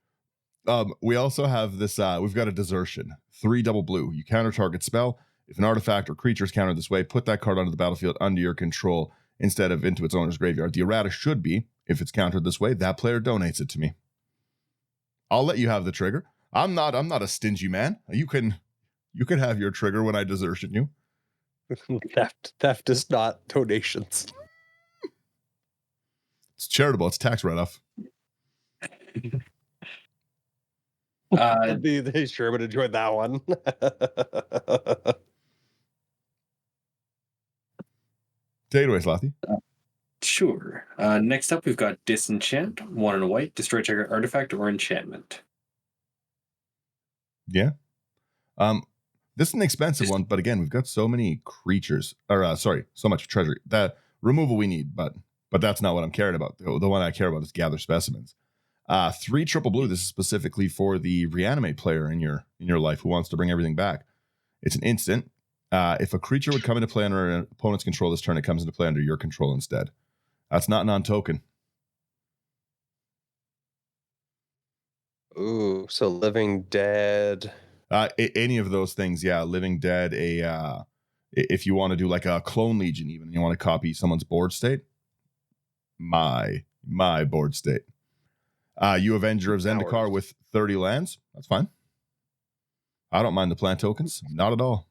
We also have this. We've got a desertion. 3 double blue. You counter target spell. If an artifact or creature is countered this way, put that card onto the battlefield under your control instead of into its owner's graveyard. The errata should be, if it's countered this way, that player donates it to me. I'll let you have the trigger. I'm not a stingy man. You can have your trigger when I desertion you. theft is not donations. It's charitable. It's tax write-off. The Sherman enjoyed that one. Take it away, Slothy. Sure. Next up, we've got Disenchant, 1 and a white, destroy target artifact or enchantment. Yeah. This is an expensive one, but again, we've got so many creatures, so much treasury. That removal we need, but that's not what I'm caring about. The one I care about is gather specimens. 3 triple blue. This is specifically for the reanimate player in your life who wants to bring everything back. It's an instant. If a creature would come into play under an opponent's control this turn, it comes into play under your control instead. That's not non-token. Ooh, so Living Dead. Any of those things, yeah. Living Dead. If you want to do like a Clone Legion, even you want to copy someone's board state. My board state. You Avenger of Zendikar with 30 lands. That's fine. I don't mind the plant tokens. Not at all.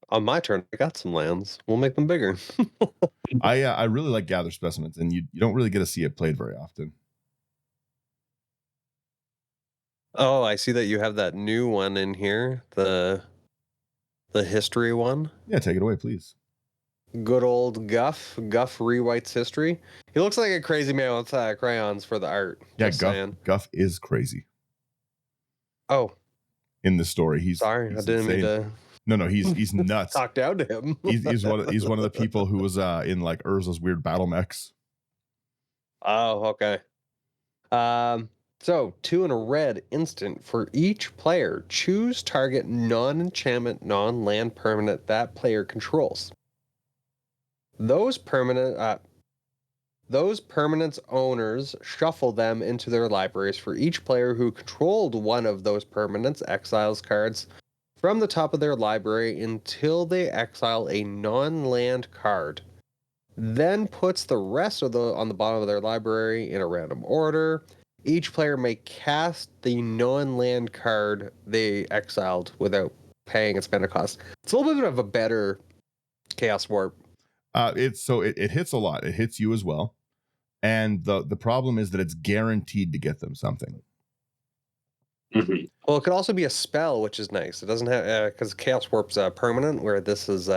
On my turn, I got some lands. We'll make them bigger. I really like gather specimens, and you don't really get to see it played very often. Oh, I see that you have that new one in here, the history one. Yeah, take it away, please. Good old Guff. Guff rewrites history. He looks like a crazy man with crayons for the art. Yeah, Just Guff is crazy. Oh, in the story, he's sorry, I didn't mean to. No, he's nuts. Talk down to him. he's one of the people who was in like Urza's weird battle mechs. Oh, okay. So 2 and a red instant for each player. Choose target non-enchantment, non-land permanent that player controls. Those permanents owners shuffle them into their libraries. For each player who controlled one of those permanents, exiles cards from the top of their library until they exile a non-land card. Then puts the rest on the bottom of their library in a random order. Each player may cast the non-land card they exiled without paying its mana cost. It's a little bit of a better Chaos Warp. It hits a lot. It hits you as well. And the problem is that it's guaranteed to get them something. Mm-hmm. Well, it could also be a spell, which is nice. It doesn't have because Chaos Warp's permanent, where this is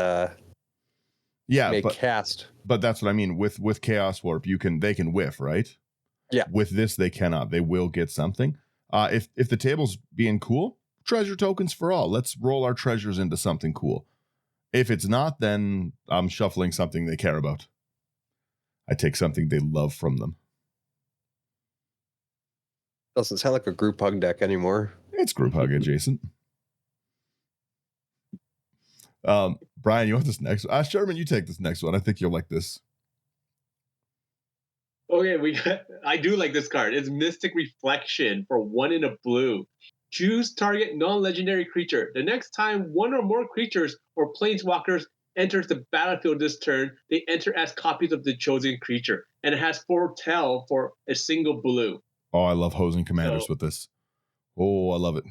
cast. But that's what I mean with Chaos Warp. They can whiff, right? Yeah. With this, they cannot. They will get something. If the table's being cool, treasure tokens for all. Let's roll our treasures into something cool. If it's not, then I'm shuffling something they care about. I take something they love from them. Doesn't sound like a group hug deck anymore. It's group hug adjacent. Brian, you want this next one? Sherman, you take this next one. I think you'll like this. Okay, I do like this card. It's Mystic Reflection for 1 in a blue. Choose target non-legendary creature. The next time one or more creatures or planeswalkers enters the battlefield this turn, they enter as copies of the chosen creature, and it has foretell for a single blue. Oh, I love hosing commanders So- with this. Oh, I love it.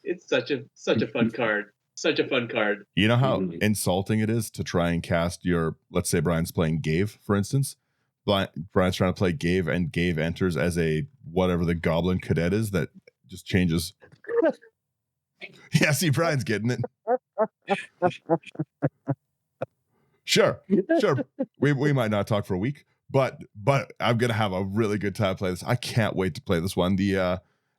It's such a fun card. Such a fun card. You know how Mhm. insulting it is to try and cast your, let's say Brian's playing Gave, for instance. Brian's trying to play Gave, and Gave enters as a whatever the Goblin Cadet is that just changes. Yeah, see, Brian's getting it. Sure. We might not talk for a week, but I'm gonna have a really good time playing this. I can't wait to play this one.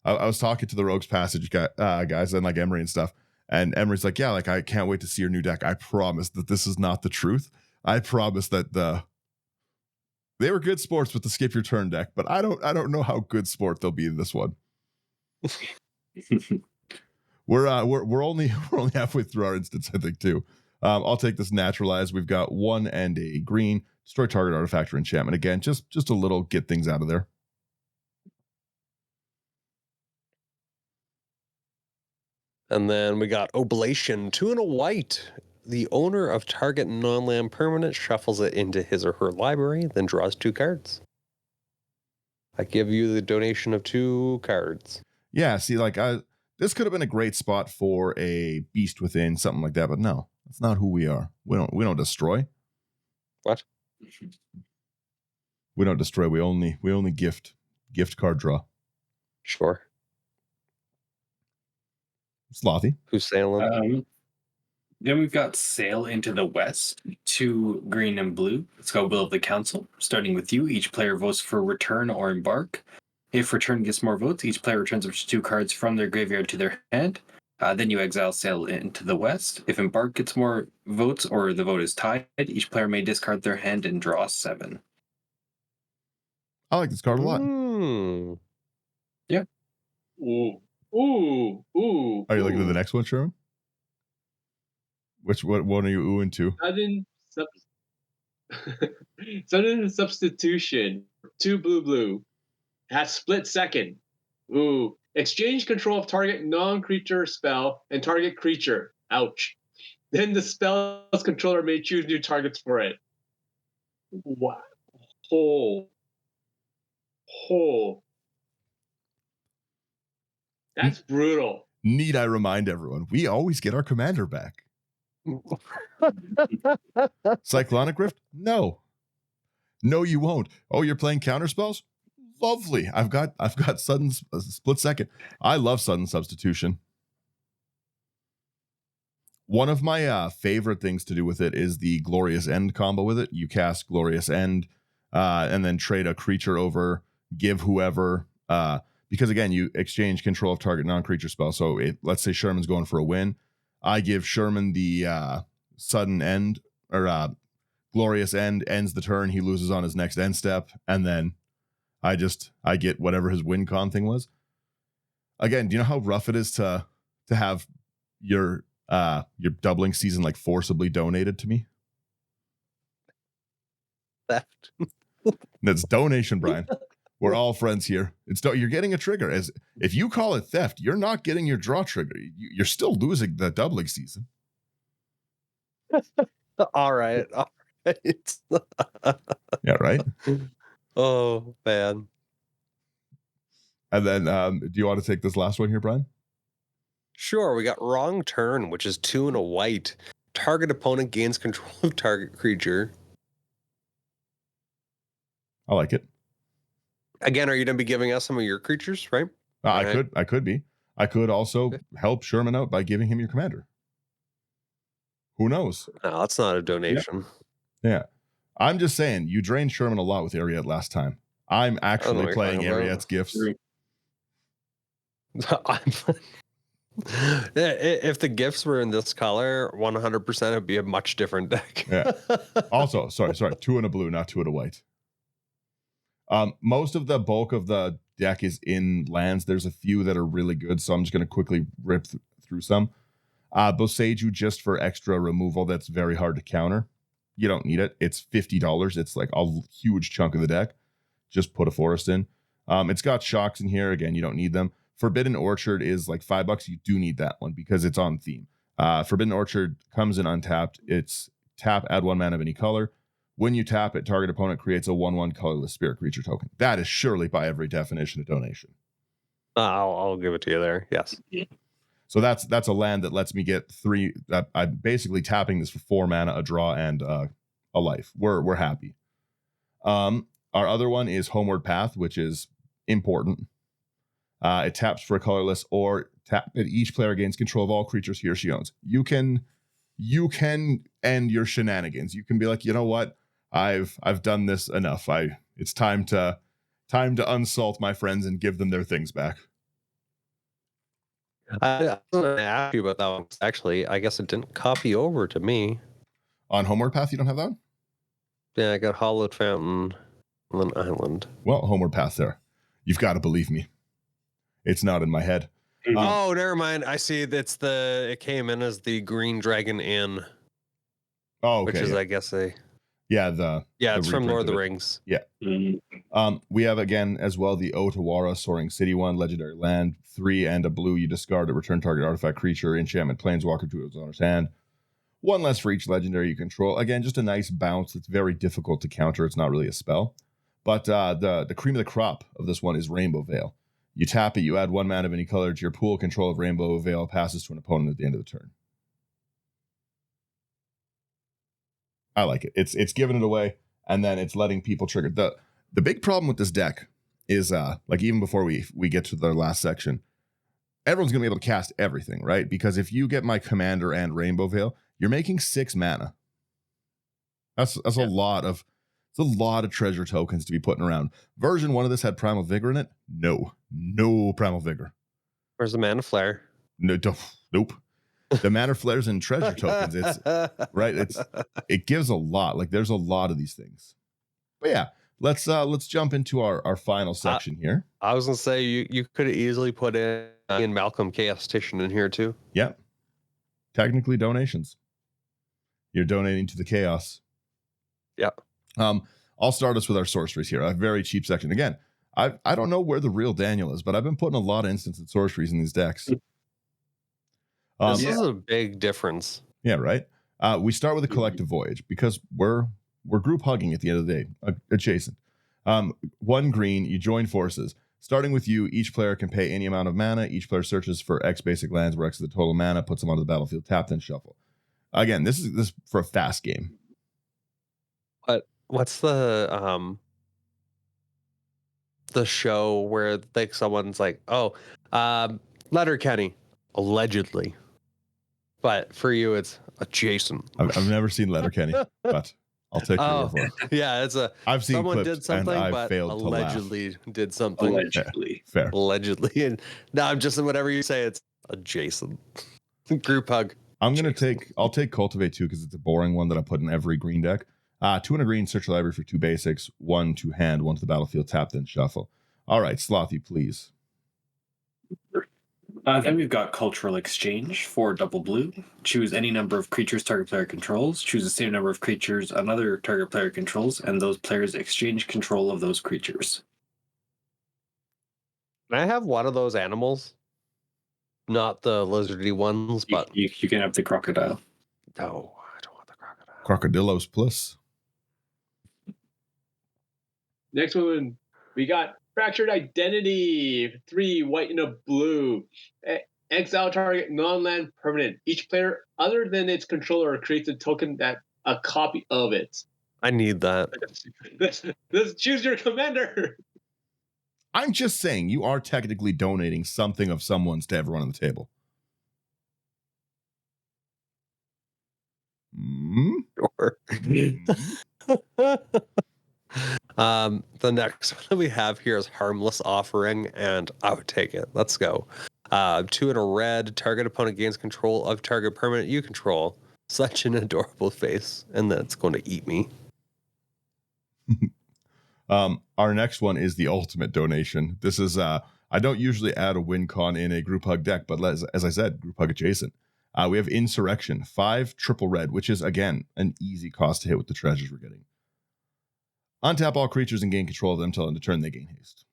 I was talking to the Rogues Passage guys and like Emery and stuff, and Emery's like, yeah, like I can't wait to see your new deck. I promise that this is not the truth. I promise that they were good sports with the skip your turn deck, but I don't know how good sport they'll be in this one. We're only halfway through our instance, I think, too. I'll take this naturalized. We've got 1 and a green. Destroy target artifact or enchantment. Again, just a little get things out of there. And then we got Oblation, 2 and a white. The owner of target non-land permanent shuffles it into his or her library, then draws 2 cards. I give you the donation of 2 cards. Yeah, see, like this could have been a great spot for a Beast Within, something like that, but no, that's not who we are. We don't destroy. What? We don't destroy. We only gift card draw. Sure. Slothy. Who's sailing? Then we've got Sail into the West, 2 green and blue. Let's go Will of the Council. Starting with you, each player votes for Return or Embark. If Return gets more votes, each player returns up to 2 cards from their graveyard to their hand. Then you exile Sail into the West. If Embark gets more votes or the vote is tied, each player may discard their hand and draw 7. I like this card a lot. Yeah. Ooh. Are you looking at the next one, Sherman? What one are you oohing to? Sudden substitution. 2 blue. Has split second. Ooh. Exchange control of target non-creature spell and target creature. Ouch. Then the spell's controller may choose new targets for it. Wow. That's brutal. Need I remind everyone, we always get our commander back. Cyclonic Rift? No, you won't. Oh, you're playing counter spells? Lovely. I've got sudden split second. I love sudden substitution. One of my favorite things to do with it is the Glorious End combo with it. You cast Glorious End and then trade a creature over, give whoever, because again, you exchange control of target non-creature spell. So let's say Sherman's going for a win. I give Sherman the sudden end or Glorious End, ends the turn. He loses on his next end step. And then I get whatever his win con thing was. Again, do you know how rough it is to have your doubling season like forcibly donated to me? Theft. That's donation, Brian. We're all friends here. You're getting a trigger. As if you call it theft, you're not getting your draw trigger. You're still losing the doubling season. All right. Yeah, right. Oh man. And then, do you want to take this last one here, Brian? Sure. We got Wrong Turn, which is 2 and a white. Target opponent gains control of target creature. I like it. Again, are you going to be giving us some of your creatures, right? I Right. could be. I could also help Sherman out by giving him your commander. Who knows? No, that's not a donation. Yeah. I'm just saying, you drained Sherman a lot with Ariette last time. I'm what actually you're playing talking about. Ariette's gifts. If the gifts were in this color, 100% it'd be a much different deck. Yeah. Also, sorry, 2 and a blue, not 2 and a white. Most of the bulk of the deck is in lands. There's a few that are really good, so I'm just going to quickly rip through some. Boseiju just for extra removal that's very hard to counter. you don't need it. It's $50. It's like a huge chunk of the deck. Just put a forest in. It's got shocks in here. Again, you don't need them. Forbidden Orchard is like $5. You do need that one because it's on theme. Forbidden Orchard comes in untapped. It's tap, add 1 mana of any color. When you tap it, target opponent creates a 1/1 colorless spirit creature token. That is surely by every definition a donation. I'll give it to you there. Yes. So that's a land that lets me get 3. I'm basically tapping this for 4 mana, a draw, and a life. We're happy. Our other one is Homeward Path, which is important. It taps for a colorless or tap it. Each player gains control of all creatures he or she owns. You can end your shenanigans. You can be like, you know what? I've done this enough. It's time to unsalt my friends and give them their things back. I was going to ask you about that one. Actually, I guess it didn't copy over to me. On Homeward Path, you don't have that one? Yeah, I got Hollowed Fountain and then Island. Well, Homeward Path there. You've got to believe me. It's not in my head. Oh, never mind. I see. It came in as the Green Dragon Inn. Oh, okay. Which is, I guess, it's from Lord of the Rings. Yeah. We have again as well the Otawara Soaring City one, legendary land, 3 and a blue. You discard it, return target artifact, creature, enchantment, planeswalker to its owner's hand. 1 less for each legendary you control. Again, just a nice bounce. It's very difficult to counter. It's not really a spell. But the cream of the crop of this one is Rainbow Veil. You tap it, you add 1 mana of any color to your pool. Control of Rainbow Veil passes to an opponent at the end of the turn. I like it. It's giving it away, and then it's letting people trigger. The big problem with this deck is like even before we get to the last section, everyone's gonna be able to cast everything, right? Because if you get my commander and Rainbow Veil, you're making 6 mana. That's a lot of treasure tokens to be putting around. Version 1 of this had Primal Vigor in it. No Primal Vigor. Where's the Mana Flare? Nope. The Mana Flares and treasure tokens. It's right. It gives a lot. Like there's a lot of these things. But yeah, let's jump into our final section here. I was gonna say you could have easily put in Malcolm Chaostician in here too. Yeah. Technically donations. You're donating to the chaos. Yeah. I'll start us with our sorceries here. A very cheap section. Again, I don't know where the real Daniel is, but I've been putting a lot of instant sorceries in these decks. This is a big difference. Yeah, right. We start with a collective voyage because we're group hugging at the end of the day, adjacent. 1 green, you join forces. Starting with you, each player can pay any amount of mana. Each player searches for X basic lands where X is the total mana, puts them onto the battlefield, tap, then shuffle. Again, this is for a fast game. What's the show where like someone's like, Letterkenny, allegedly. But for you, it's adjacent. I've never seen Letterkenny, but I'll take your word for it. Yeah, I've seen someone clips did something, and I've but failed allegedly did something. Allegedly. Fair. Allegedly, and now I'm just whatever you say, it's adjacent. Group hug. I'll take Cultivate 2 because it's a boring one that I put in every green deck. 2 and a green, search your library for 2 basics, 1 to hand, 1 to the battlefield, tap, then shuffle. All right, Slothy, please. Then we've got Cultural Exchange for double blue. Choose any number of creatures target player controls. Choose the same number of creatures another target player controls, and those players exchange control of those creatures. Can I have one of those animals? Not the lizardy ones, but You can have the crocodile. no, I don't want the crocodile. Crocodilos plus. Next one, we got Fractured Identity, 3 white and a blue. Exile target non-land permanent. Each player other than its controller creates a token that a copy of it. I need that. Let's choose your commander. I'm just saying, you are technically donating something of someone's to everyone on the table. Sure. The next one that we have here is Harmless Offering, and I would take it. Let's go. 2 and a red. Target opponent gains control of target permanent you control. Such an adorable face, and then it's going to eat me. Our next one is the ultimate donation. This is I don't usually add a win con in a group hug deck, but as I said, group hug adjacent. We have Insurrection, 5 triple red, which is, again, an easy cost to hit with the treasures we're getting. Untap all creatures and gain control of them until end of turn they gain haste.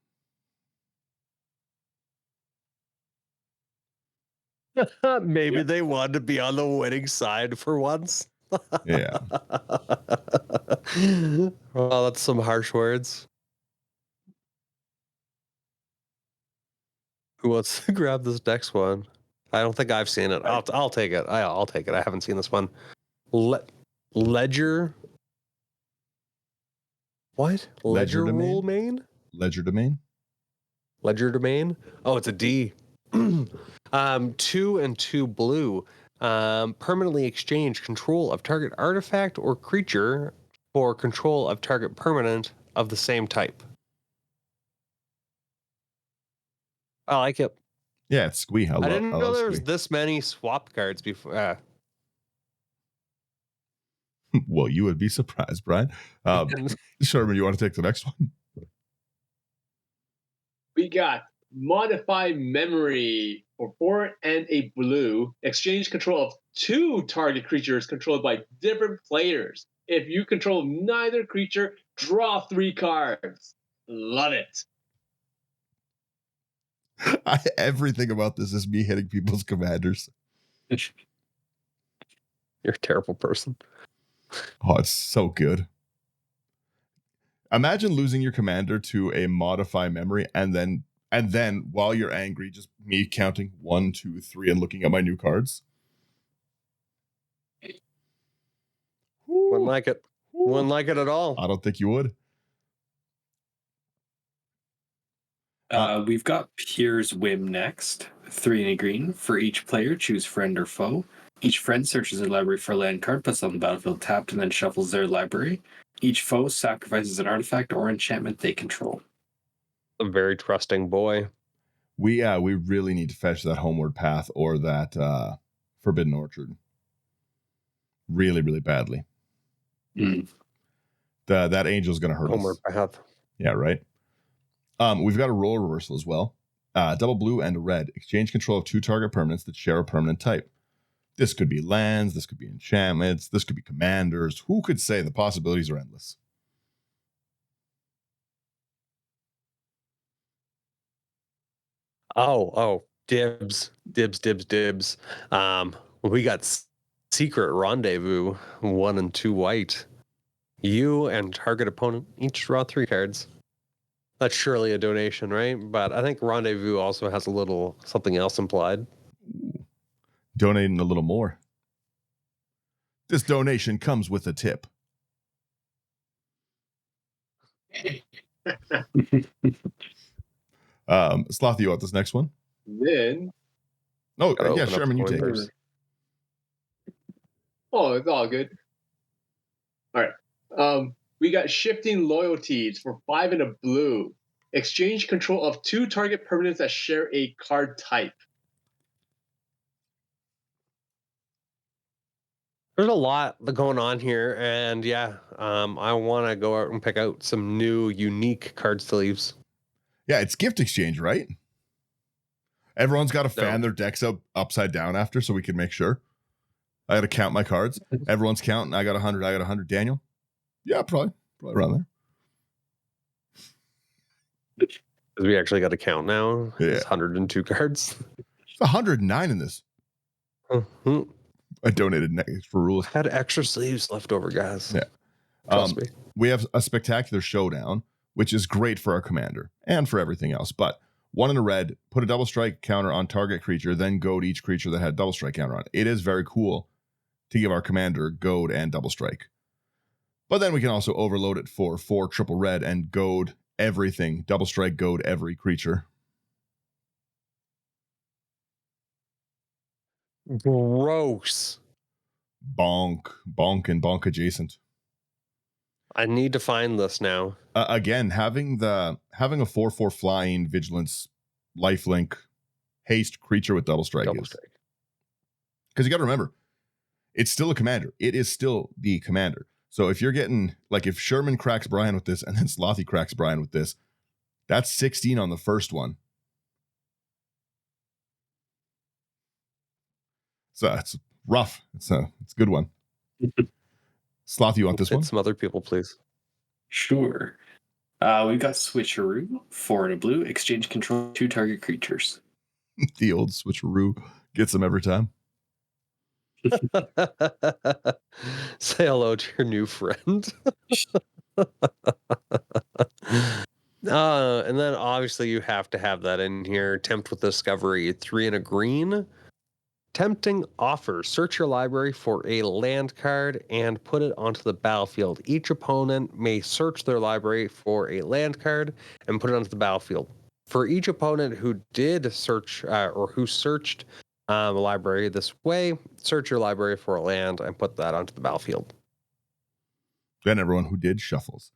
Maybe they wanted to be on the winning side for once. Yeah. Well, that's some harsh words. Who wants to grab this next one? I don't think I've seen it. I'll take it. I'll take it. I haven't seen this one. Ledger. What? Ledger Ledger rule domain? main? Ledger Domain. Ledger domain? Oh, it's a D. 2 and 2 blue. Permanently exchange control of target artifact or creature for control of target permanent of the same type. I like it. Yeah, it's Squee. I didn't know there was Squee. this many swap cards before. Well, you would be surprised, Brian. Sherman, you want to take the next one? We got Modify Memory for 4 and a blue. Exchange control of 2 target creatures controlled by different players. If you control neither creature, draw 3 cards. Love it. Everything about this is me hitting people's commanders. You're a terrible person. Oh, it's so good. Imagine losing your commander to a Modify Memory and then while you're angry, just me counting 1, 2, 3 and looking at my new cards. Wouldn't like it. Wouldn't like it at all. I don't think you would. We've got Pierre's Whim next. 3 and a green. For each player, choose friend or foe. Each friend searches their library for a land card, puts it on the battlefield tapped, and then shuffles their library. Each foe sacrifices an artifact or enchantment they control. A very trusting boy. We really need to fetch that Homeward Path or that Forbidden Orchard. Really, really badly. That angel's going to hurt Homeward us. Path. Yeah, right. We've got a role reversal as well. Double blue and a red. Exchange control of 2 target permanents that share a permanent type. This could be lands. This could be enchantments. This could be commanders. Who could say? The possibilities are endless. Oh, dibs. We got Secret Rendezvous, 1 and 2 white. You and target opponent each draw 3 cards. That's surely a donation, right? But I think Rendezvous also has a little something else implied. Donating a little more. This donation comes with a tip. Sloth, you want this next one? Then, Oh, Gotta yeah, open up Sherman, the you take coin it. oh, it's all good. All right. We got Shifting Loyalties for 5 and a blue. Exchange control of 2 target permanents that share a card type. There's a lot going on here, and I want to go out and pick out some new, unique card sleeves. Yeah, it's gift exchange, right? Everyone's got to fan their decks up upside down after so we can make sure. I got to count my cards. Everyone's counting. I got 100. I got 100. Daniel? Yeah, probably around there. We actually got to count now. Yeah. It's 102 cards. It's 109 in this. I donated for rules. Had extra sleeves left over, guys. Yeah. Trust me. We have a spectacular showdown, which is great for our commander and for everything else. But 1 in a red, put a double strike counter on target creature, then goad each creature that had double strike counter on it. It is very cool to give our commander goad and double strike. But then we can also overload it for 4 triple red and goad everything. Double strike, goad every creature. Gross. Bonk, and bonk adjacent. I need to find this now. Again, having a 4/4 flying vigilance, lifelink, haste creature with double strike is because you got to remember, it's still a commander. It is still the commander. So if you're getting if Sherman cracks Brian with this and then Slothy cracks Brian with this, that's 16 on the first one. It's rough. It's a good one. Sloth, you want this Hit one? some other people, please. Sure. We've got Switcheroo, 4 and a blue, exchange control 2 target creatures. The old switcheroo gets them every time. Say hello to your new friend. And then obviously you have to have that in here. Tempt with discovery, 3 and a green. Tempting offer. Search your library for a land card and put it onto the battlefield. Each opponent may search their library for a land card and put it onto the battlefield. For each opponent who did search or who searched the library this way, search your library for a land and put that onto the battlefield. Then everyone who did shuffles.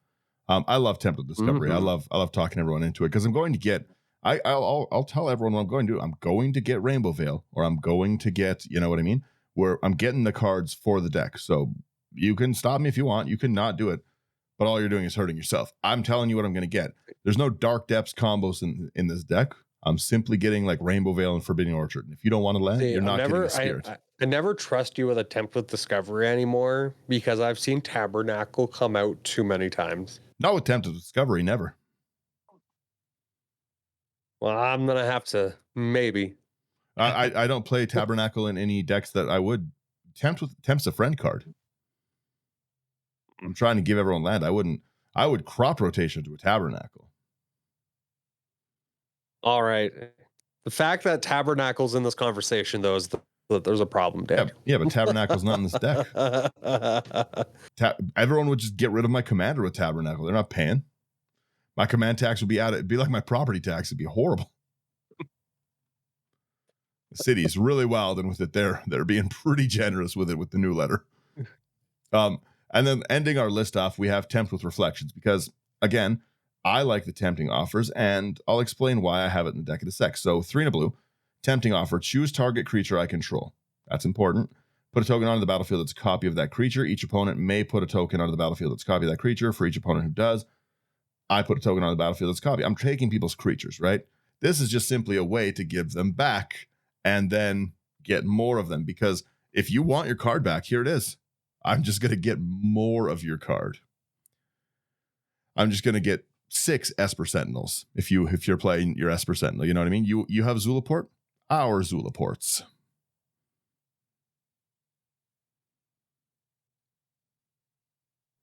I love Tempt with Discovery. Mm-hmm. I love talking everyone into it because I'm going to get. I'll tell everyone what I'm going to do. I'm going to get Rainbow Veil, or I'm going to get, you know what I mean? Where I'm getting the cards for the deck. So you can stop me if you want. You can not do it, but all you're doing is hurting yourself. I'm telling you what I'm going to get. There's no Dark Depths combos in this deck. I'm simply getting like Rainbow Veil and Forbidden Orchard. And if you don't want to land, you're not getting a Spirit. I never trust you with a Tempt with Discovery anymore because I've seen Tabernacle come out too many times. Not with Tempt with Discovery, never. Well, I'm gonna have to maybe. I don't play Tabernacle in any decks that I would. Tempt's a friend card. I'm trying to give everyone land. I would crop rotation to a Tabernacle. All right. The fact that Tabernacle's in this conversation, though, is that there's a problem, Dan. Yeah, but Tabernacle's not in this deck. Everyone would just get rid of my commander with Tabernacle. They're not paying. My command tax would be out. It'd be like my property tax. It'd be horrible. The city is really wild, and with it, they're being pretty generous with it with the new letter. And then ending our list off, we have Tempt with Reflections because, again, I like the tempting offers, and I'll explain why I have it in the deck in a sec. So 3 and a blue, tempting offer, choose target creature I control. That's important. Put a token onto the battlefield that's a copy of that creature. Each opponent may put a token onto the battlefield that's a copy of that creature. For each opponent who does, I put a token on the battlefield that's a copy. I'm taking people's creatures, right? This is just simply a way to give them back and then get more of them, because if you want your card back, here it is. I'm just going to get more of your card. I'm just going to get 6 Esper Sentinels if you're playing your Esper Sentinel. You know what I mean? You have Zulaport? Our Zulaports.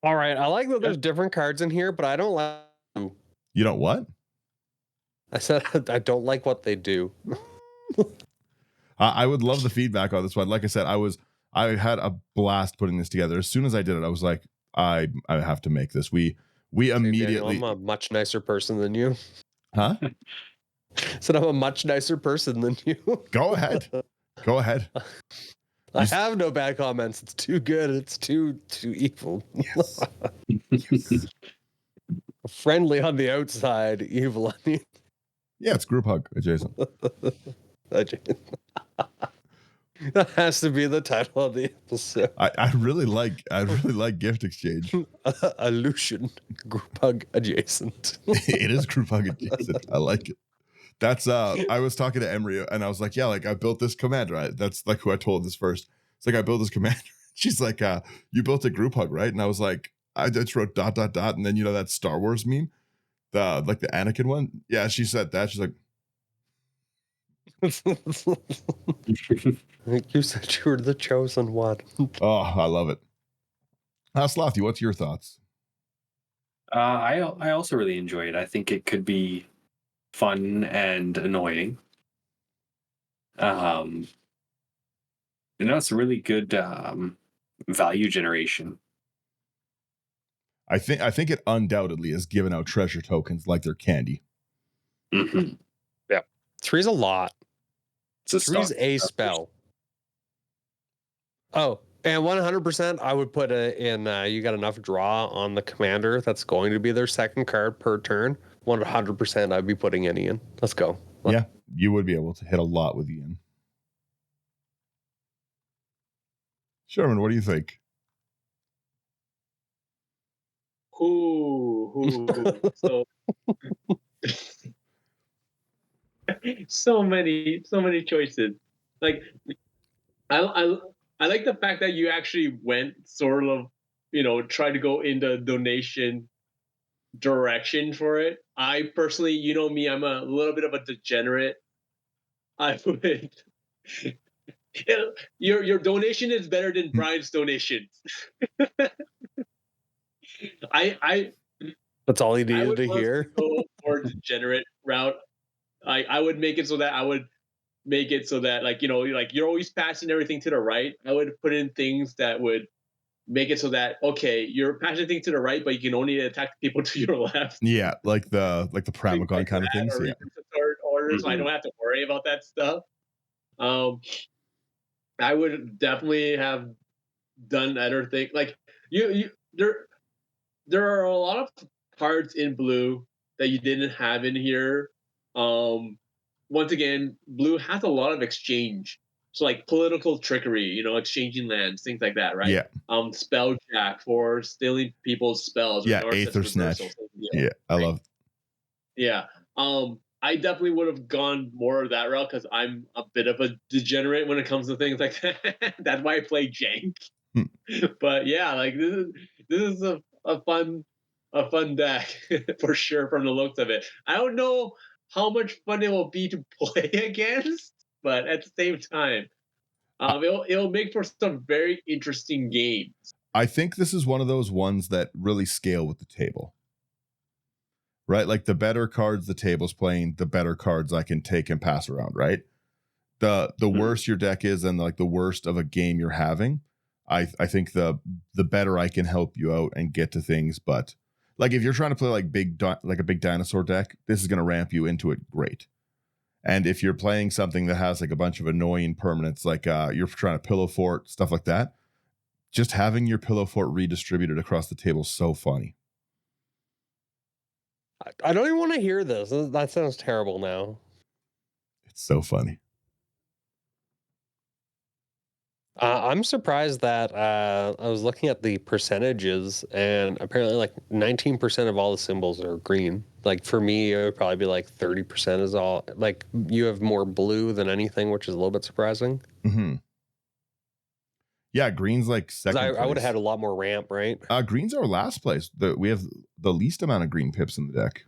All right. I like that there's different cards in here, but I don't like them. You don't what? I said I don't like what they do. I would love the feedback on this one. Like I said, I had a blast putting this together. As soon as I did it, I was like, I have to make this. We immediately. Daniel, I'm a much nicer person than you. Huh? Said I'm a much nicer person than you. Go ahead. Go ahead. I have no bad comments. It's too good. It's too evil. Yes. Friendly on the outside, evil on the. Yeah, it's group hug adjacent. That has to be the title of the episode. I really like gift exchange. Elusen, group hug adjacent. It is group hug adjacent. I like it. That's I was talking to Emery and I was like, yeah, like I built this commander. That's like who I told this first. It's like I built this commander. She's like, you built a group hug, right? And I was like, I just wrote ... and then that Star Wars meme, the Anakin one. Yeah, she said that. She's like, you said you were the chosen one. oh, I love it. Slothy, what's your thoughts? I also really enjoy it. I think it could be fun and annoying. It's a really good value generation. I think it undoubtedly is giving out treasure tokens like they're candy. Mm-hmm. Yeah, 3's a lot. It's 3's a spell. Oh, and 100%, I would put in. You got enough draw on the commander. That's going to be their second card per turn. 100%, I'd be putting in Ian. Let's go. Yeah, you would be able to hit a lot with Ian. Sherman, what do you think? So so many choices. Like I I like the fact that you actually went sort of, try to go in the donation direction for it. I personally, you know me, I'm a little bit of a degenerate. I would your donation is better than Brian's donations. I That's all he I needed would to love to hear. go more degenerate route. I would make it so that I would make it so that, like, like you're always passing everything to the right. I would put in things that would make it so that, okay, you're passing things to the right, but you can only attack people to your left. Yeah, like the Things Pramagon like kind of that, things. or Yeah. reverse authority order, so I Mhm. don't have to worry about that stuff. Um, I would definitely have done other things. Like, you there are a lot of cards in blue that you didn't have in here. Um, Once again, blue has a lot of exchange. So, like, political trickery, exchanging lands, things like that, right? Yeah. Spelljack for stealing people's spells, Yeah. or Aether sets reversal. Snatch. Same deal, Yeah. I right? love. Yeah. I definitely would have gone more of that route because I'm a bit of a degenerate when it comes to things like that. That's why I play jank. Hmm. But yeah, like, this is a fun deck for sure from the looks of it. I don't know how much fun it will be to play against, but at the same time, I it'll make for some very interesting games. I think this is one of those ones that really scale with the table, right? Like the better cards the table's playing, the better cards I can take and pass around, right? The Mhm. worse your deck is and like the worst of a game you're having, I think the better I can help you out and get to things. But like if you're trying to play like like a big dinosaur deck, this is going to ramp you into it great. And if you're playing something that has like a bunch of annoying permanents, like you're trying to pillow fort stuff like that, just having your pillow fort redistributed across the table is so funny. I don't even want to hear this. That sounds terrible now. It's so funny. I'm surprised that I was looking at the percentages, and apparently, like 19% of all the symbols are green. Like for me, it would probably be like 30% is all. Like you have more blue than anything, which is a little bit surprising. Hmm. Yeah, green's like 'Cause second I would have place. had a lot more ramp, right? Green's our last place. We have the least amount of green pips in the deck.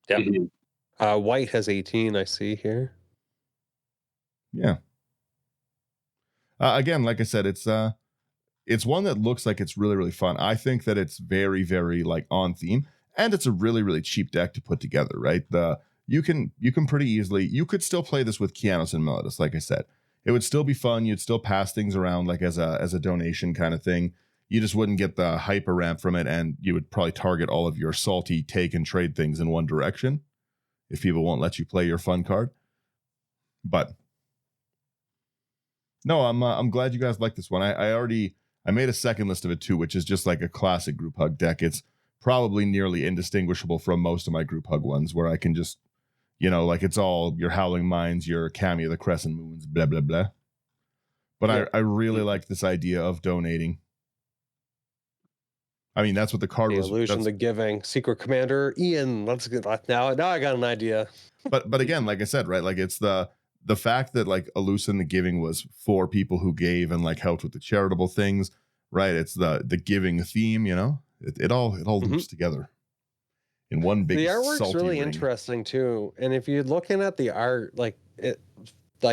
Yep. Mhm. White has 18. I see here. Yeah. Again, like I said, it's one that looks like it's really really fun. I think that it's very very like on theme, and it's a really really cheap deck to put together. Right? You can pretty easily, you could still play this with Kianos and Melodus. Like I said, it would still be fun. You'd still pass things around like as a donation kind of thing. You just wouldn't get the hyper ramp from it, and you would probably target all of your salty take and trade things in one direction if people won't let you play your fun card. But no, I'm glad you guys like this one. I made a second list of it too, which is just like a classic group hug deck. It's probably nearly indistinguishable from most of my group hug ones, where I can just, like it's all your Howling Minds, your Cameo the Crescent Moons, blah blah blah. But Yeah. I really like this idea of donating. I mean, that's what the card The was. illusion, the giving, secret commander, Ian. Let's get now. Now I got an idea. But again, like I said, right? Like it's the fact that like Elusen the giving was for people who gave and like helped with the charitable things, right? It's the giving theme, it all Mhm. loops together in one big The artwork's salty really ring. interesting too. And if you're looking at the art, like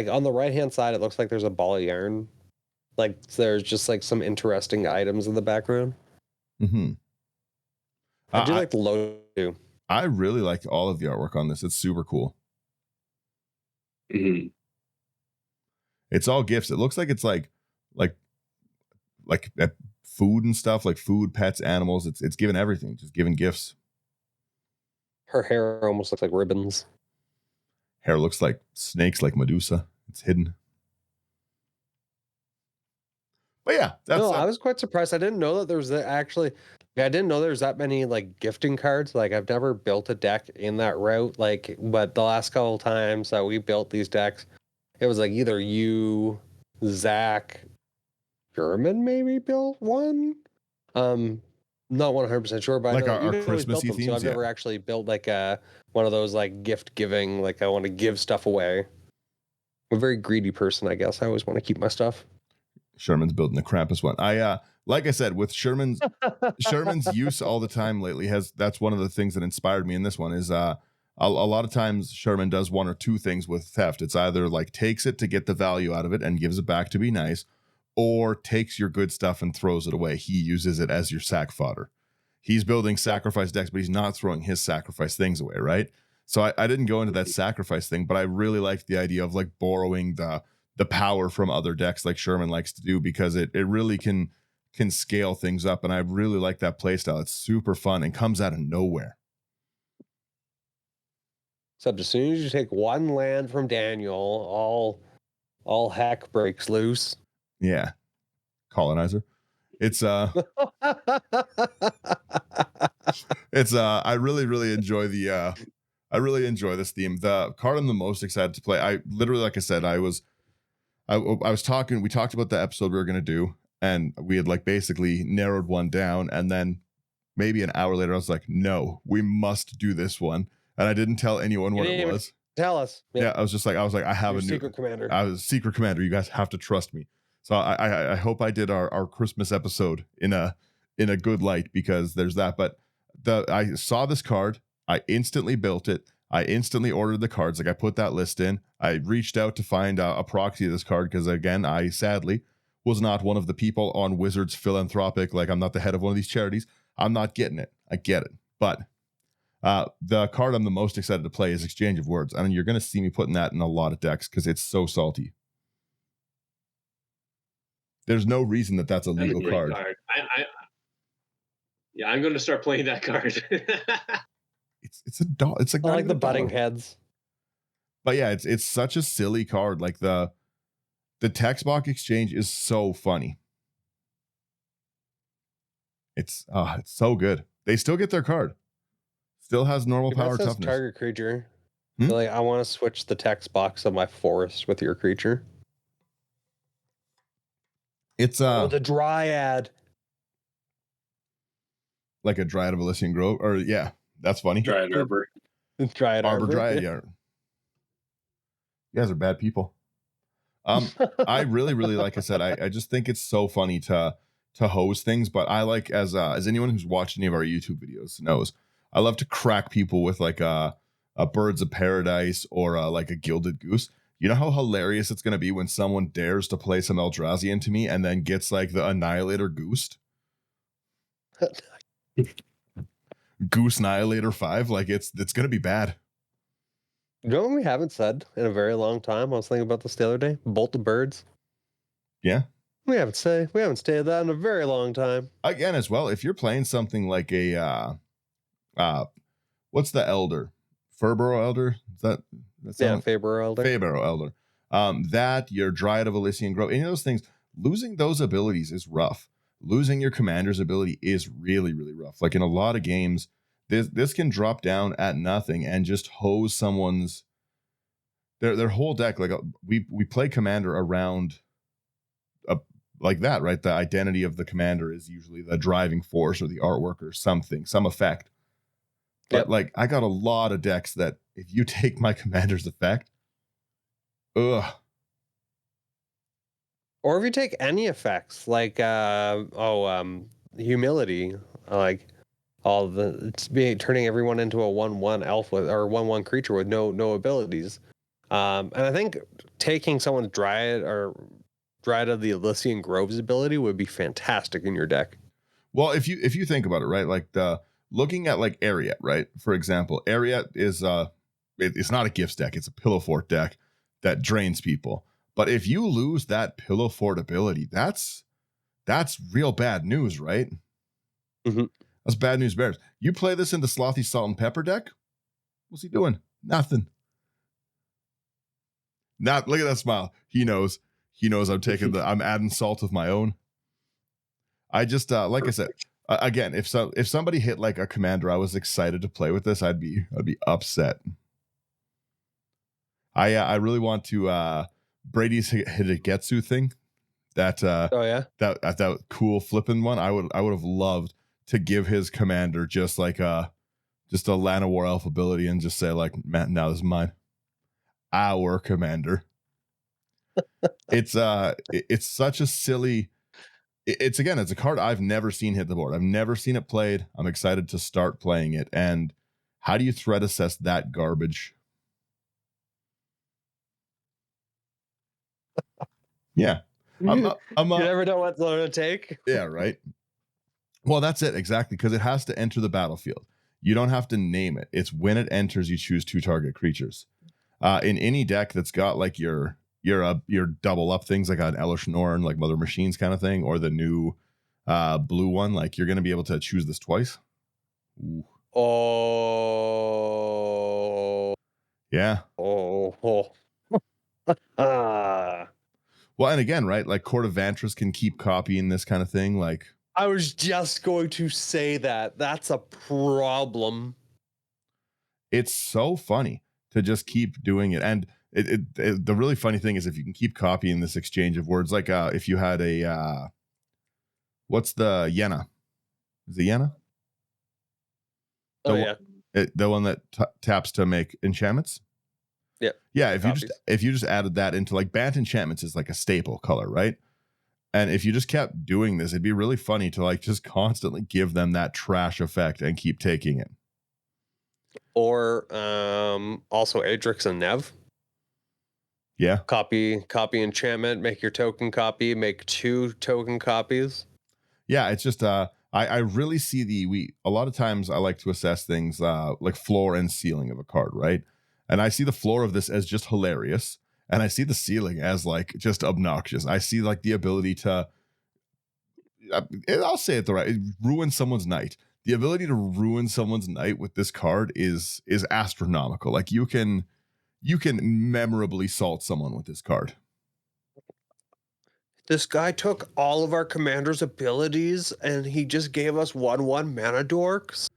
on the right hand side, it looks like there's a ball of yarn. Like there's just like some interesting items in the background. Mm-hmm. I do I like the logo too. I really like all of the artwork on this. It's super cool. Mhm. It's all gifts. It looks like it's like food and stuff, like food, pets, animals. It's given everything, just giving gifts. Her hair almost looks like ribbons. Hair looks like snakes, like Medusa. It's hidden. But yeah, that's No, I was quite surprised. I didn't know that there was actually. Yeah, I didn't know there was that many like gifting cards. Like I've never built a deck in that route. Like, but the last couple times that we built these decks, it was like either you, Zach, German maybe built one. Um, Not 100% sure, but I like know that our you always built Christmassy them. So themes. I've Yeah. never actually built like one of those like gift giving. Like I want to give stuff away. a very greedy person, I guess. I always want to keep my stuff. Sherman's building the Krampus one. Like I said, with Sherman's use all the time lately that's one of the things that inspired me in this one is a lot of times Sherman does one or two things with theft. It's either like takes it to get the value out of it and gives it back to be nice, or takes your good stuff and throws it away. He uses it as your sack fodder. He's building sacrifice decks, but he's not throwing his sacrifice things away, right? So I didn't go into that sacrifice thing, but I really liked the idea of like borrowing the power from other decks like Sherman likes to do, because it really can scale things up. And I really like that playstyle. It's super fun and comes out of nowhere. Except as soon as you take one land from Daniel, all heck breaks loose. Yeah. Colonizer. It's I really enjoy I really enjoy this theme. The card I'm the most excited to play. I literally, like I said, I was talking, we talked about the episode we were going to do, and we had like basically narrowed one down. And then maybe an hour later, I was like, no, we must do this one. And I didn't tell anyone what it was. Tell us. Yeah. I was like, I have a new secret commander. I was a secret commander. You guys have to trust me. So I hope I did our Christmas episode in a good light, because there's that. But I saw this card. I instantly built it. I instantly ordered the cards. Like I put that list in. I reached out to find a proxy of this card, because again, I sadly was not one of the people on Wizards Philanthropic. Like I'm not the head of one of these charities. I'm not getting it. I get it. But the card I'm the most excited to play is Exchange of Words. And you're going to see me putting that in a lot of decks because it's so salty. There's no reason that's a legal card. I'm going to start playing that card. It's a dog. It's like I like the butting heads. But yeah, it's such a silly card. Like the text box exchange is so funny. It's so good. They still get their card. Still has normal power toughness. Target creature. Like I want to switch the text box of my forest with your creature. It's the Dryad. Like a Dryad of Elysian Grove, or yeah, that's funny. Dryad Arbor. Dryad Arbor. Dryad, yeah. You guys are bad people. I really, like I said, I just think it's so funny to hose things, but I like, as anyone who's watched any of our YouTube videos knows, I love to crack people with like a Birds of Paradise or like a Gilded Goose. You know how hilarious it's going to be when someone dares to play some Eldrazi into me and then gets like the Annihilator Goosed? Goose Annihilator 5, like it's going to be bad. You know what we haven't said in a very long time? I was thinking about this the other day. Bolt of Birds. Yeah. We haven't stated that in a very long time. Again, as well, if you're playing something like a what's the Elder? Furburrow Elder? Is that Feybarrow Elder. Feybarrow Elder. That, your Dryad of Elysian Grove, any of those things, losing those abilities is rough. Losing your commander's ability is really, really rough. Like in a lot of games, this can drop down at nothing and just hose someone's their whole deck. Like we play commander around like that, right? The identity of the commander is usually the driving force or the artwork or something, some effect. But like I got a lot of decks that if you take my commander's effect, or if you take any effects like humility, like turning everyone into a 1/1 elf with, or 1/1 creature with no abilities. And I think taking someone's Dryad of the Elysian Grove's ability would be fantastic in your deck. Well, if you think about it, right, like looking at like Ariat, right? For example, Ariat is it's not a gifts deck; it's a pillow fort deck that drains people. But if you lose that pillow fort ability, that's real bad news, right? Mm-hmm. That's bad news bears. You play this in the Slothy Salt and Pepper deck, what's he doing? Nothing. Look at that smile. He knows I'm adding salt of my own. I just like I said, again, if somebody hit like a commander I was excited to play with this, I'd be upset. I really want to Brady's Hidegetsu thing. That cool flipping one. I would have loved to give his commander just like a Llanowar elf ability and just say like, man, now this is mine. Our commander. It's such a silly. It's a card I've never seen hit the board. I've never seen it played. I'm excited to start playing it. And how do you threat assess that garbage? Yeah. You never know what's going to take. Yeah, right. Well, that's it exactly, because it has to enter the battlefield. You don't have to name it. It's when it enters, you choose 2 target creatures. In any deck that's got like your double up things like an Elusen, like Mother Machines kind of thing, or the new blue one, like you're going to be able to choose this twice. Ooh. Oh. Yeah. Oh. Well, and again, right, like Court of Vantress can keep copying this kind of thing. Like, I was just going to say that. That's a problem. It's so funny to just keep doing it. And the really funny thing is if you can keep copying this exchange of words, like if you had a, what's the Yenna? Is it Yenna? Yeah. The one that taps to make enchantments? Yeah. Yeah, if you just added that into like Bant enchantments is like a staple color, right? And if you just kept doing this, it'd be really funny to like just constantly give them that trash effect and keep taking it. Or also Adrix and Nev. Yeah. Copy enchantment, make your token copy, make 2 token copies. Yeah, it's just I really see a lot of times I like to assess things like floor and ceiling of a card, right? And I see the floor of this as just hilarious, and I see the ceiling as like just obnoxious. I see like the ability to I'll say it the right, ruin someone's night. The ability to ruin someone's night with this card is astronomical. Like you can memorably salt someone with this card. This guy took all of our commander's abilities and he just gave us 1/1 mana dorks.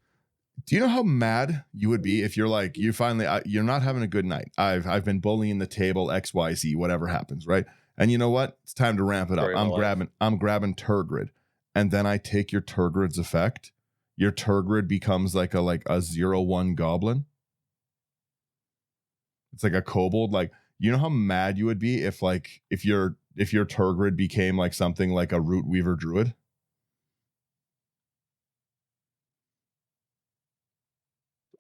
Do you know how mad you would be if you're like, you finally, you're not having a good night. I've been bullying the table, XYZ, whatever happers, right? And you know what? It's time to ramp it up. I'm grabbing Turgrid. And then I take your Turgrid's effect. Your Turgrid becomes like a 0/1 goblin. It's like a kobold. Like, you know how mad you would be if your Turgrid became like something like a Root Weaver Druid?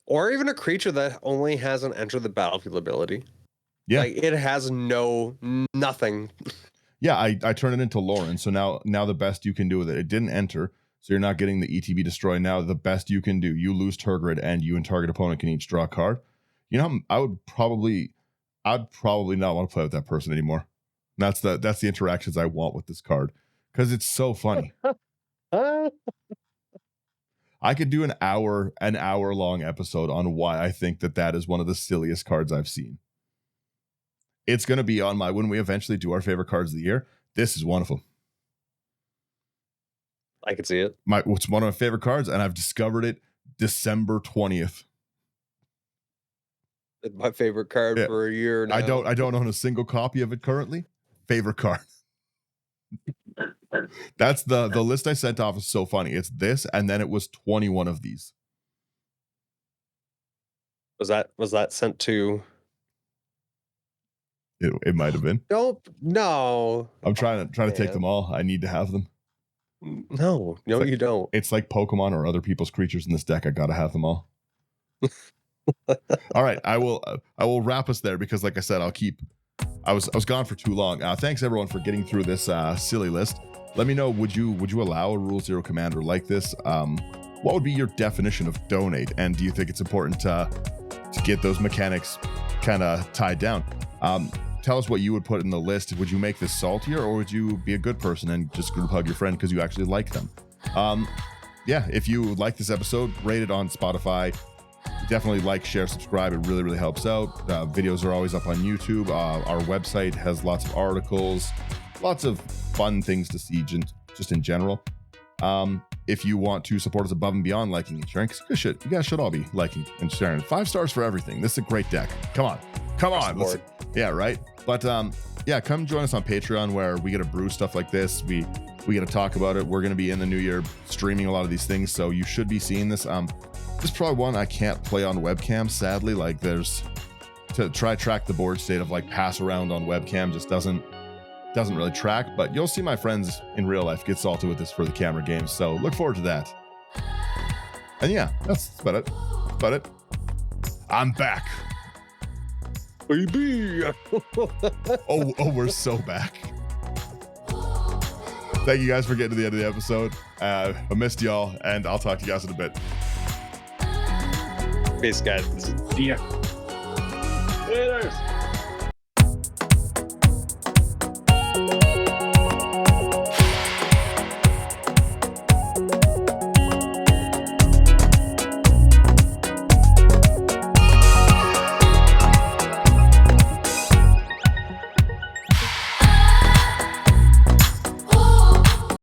Or even a creature that only has an enter the battlefield ability. Yeah. Like it has nothing. Yeah, I turn it into Lauren. So now the best you can do with it. It didn't enter, so you're not getting the ETB destroy. Now the best you can do, you lose Turgrid and you and target opponent can each draw a card. You know, I'd probably not want to play with that person anymore. That's the interactions I want with this card because it's so funny. I could do an hour long episode on why I think that is one of the silliest cards I've seen. It's going to be on when we eventually do our favorite cards of the year. This is one of them. I can see it. It's one of my favorite cards, and I've discovered it December 20th. It's my favorite card for a year now. I don't own a single copy of it currently. Favorite card. That's the list I sent off is so funny. It's this, and then it was 21 of these. Was that sent to? It might have been. No. I'm trying to take them all. I need to have them. No, you don't. It's like Pokemon or other people's creatures in this deck. I gotta have them all. All right, I will wrap us there because, like I said, I was gone for too long. Thanks everyone for getting through this silly list. Let me know, would you allow a Rule 0 commander like this? What would be your definition of donate? And do you think it's important to get those mechanics kind of tied down? Tell us what you would put in the list. Would you make this saltier, or would you be a good person and just group hug your friend because you actually like them? Yeah, if you like this episode, rate it on Spotify. Definitely like, share, subscribe. It really, really helps out. Videos are always up on YouTube. Our website has lots of articles, lots of fun things to see just in general. If you want to support us above and beyond liking and sharing, because you guys should all be liking and sharing. 5 stars for everything. This is a great deck. Come on. Yeah, right? But yeah, come join us on Patreon where we get to brew stuff like this. We get to talk about it. We're going to be in the new year streaming a lot of these things, so you should be seeing this. This is probably one I can't play on webcam, sadly. Like there's to try track the board state of like pass around on webcam just doesn't really track, but you'll see my friends in real life get salty with this for the camera games, so look forward to that. And yeah, that's about it. I'm back. Baby. Oh, we're so back. Thank you guys for getting to the end of the episode. I missed y'all, and I'll talk to you guys in a bit. Peace, guys. Yeah. Laters.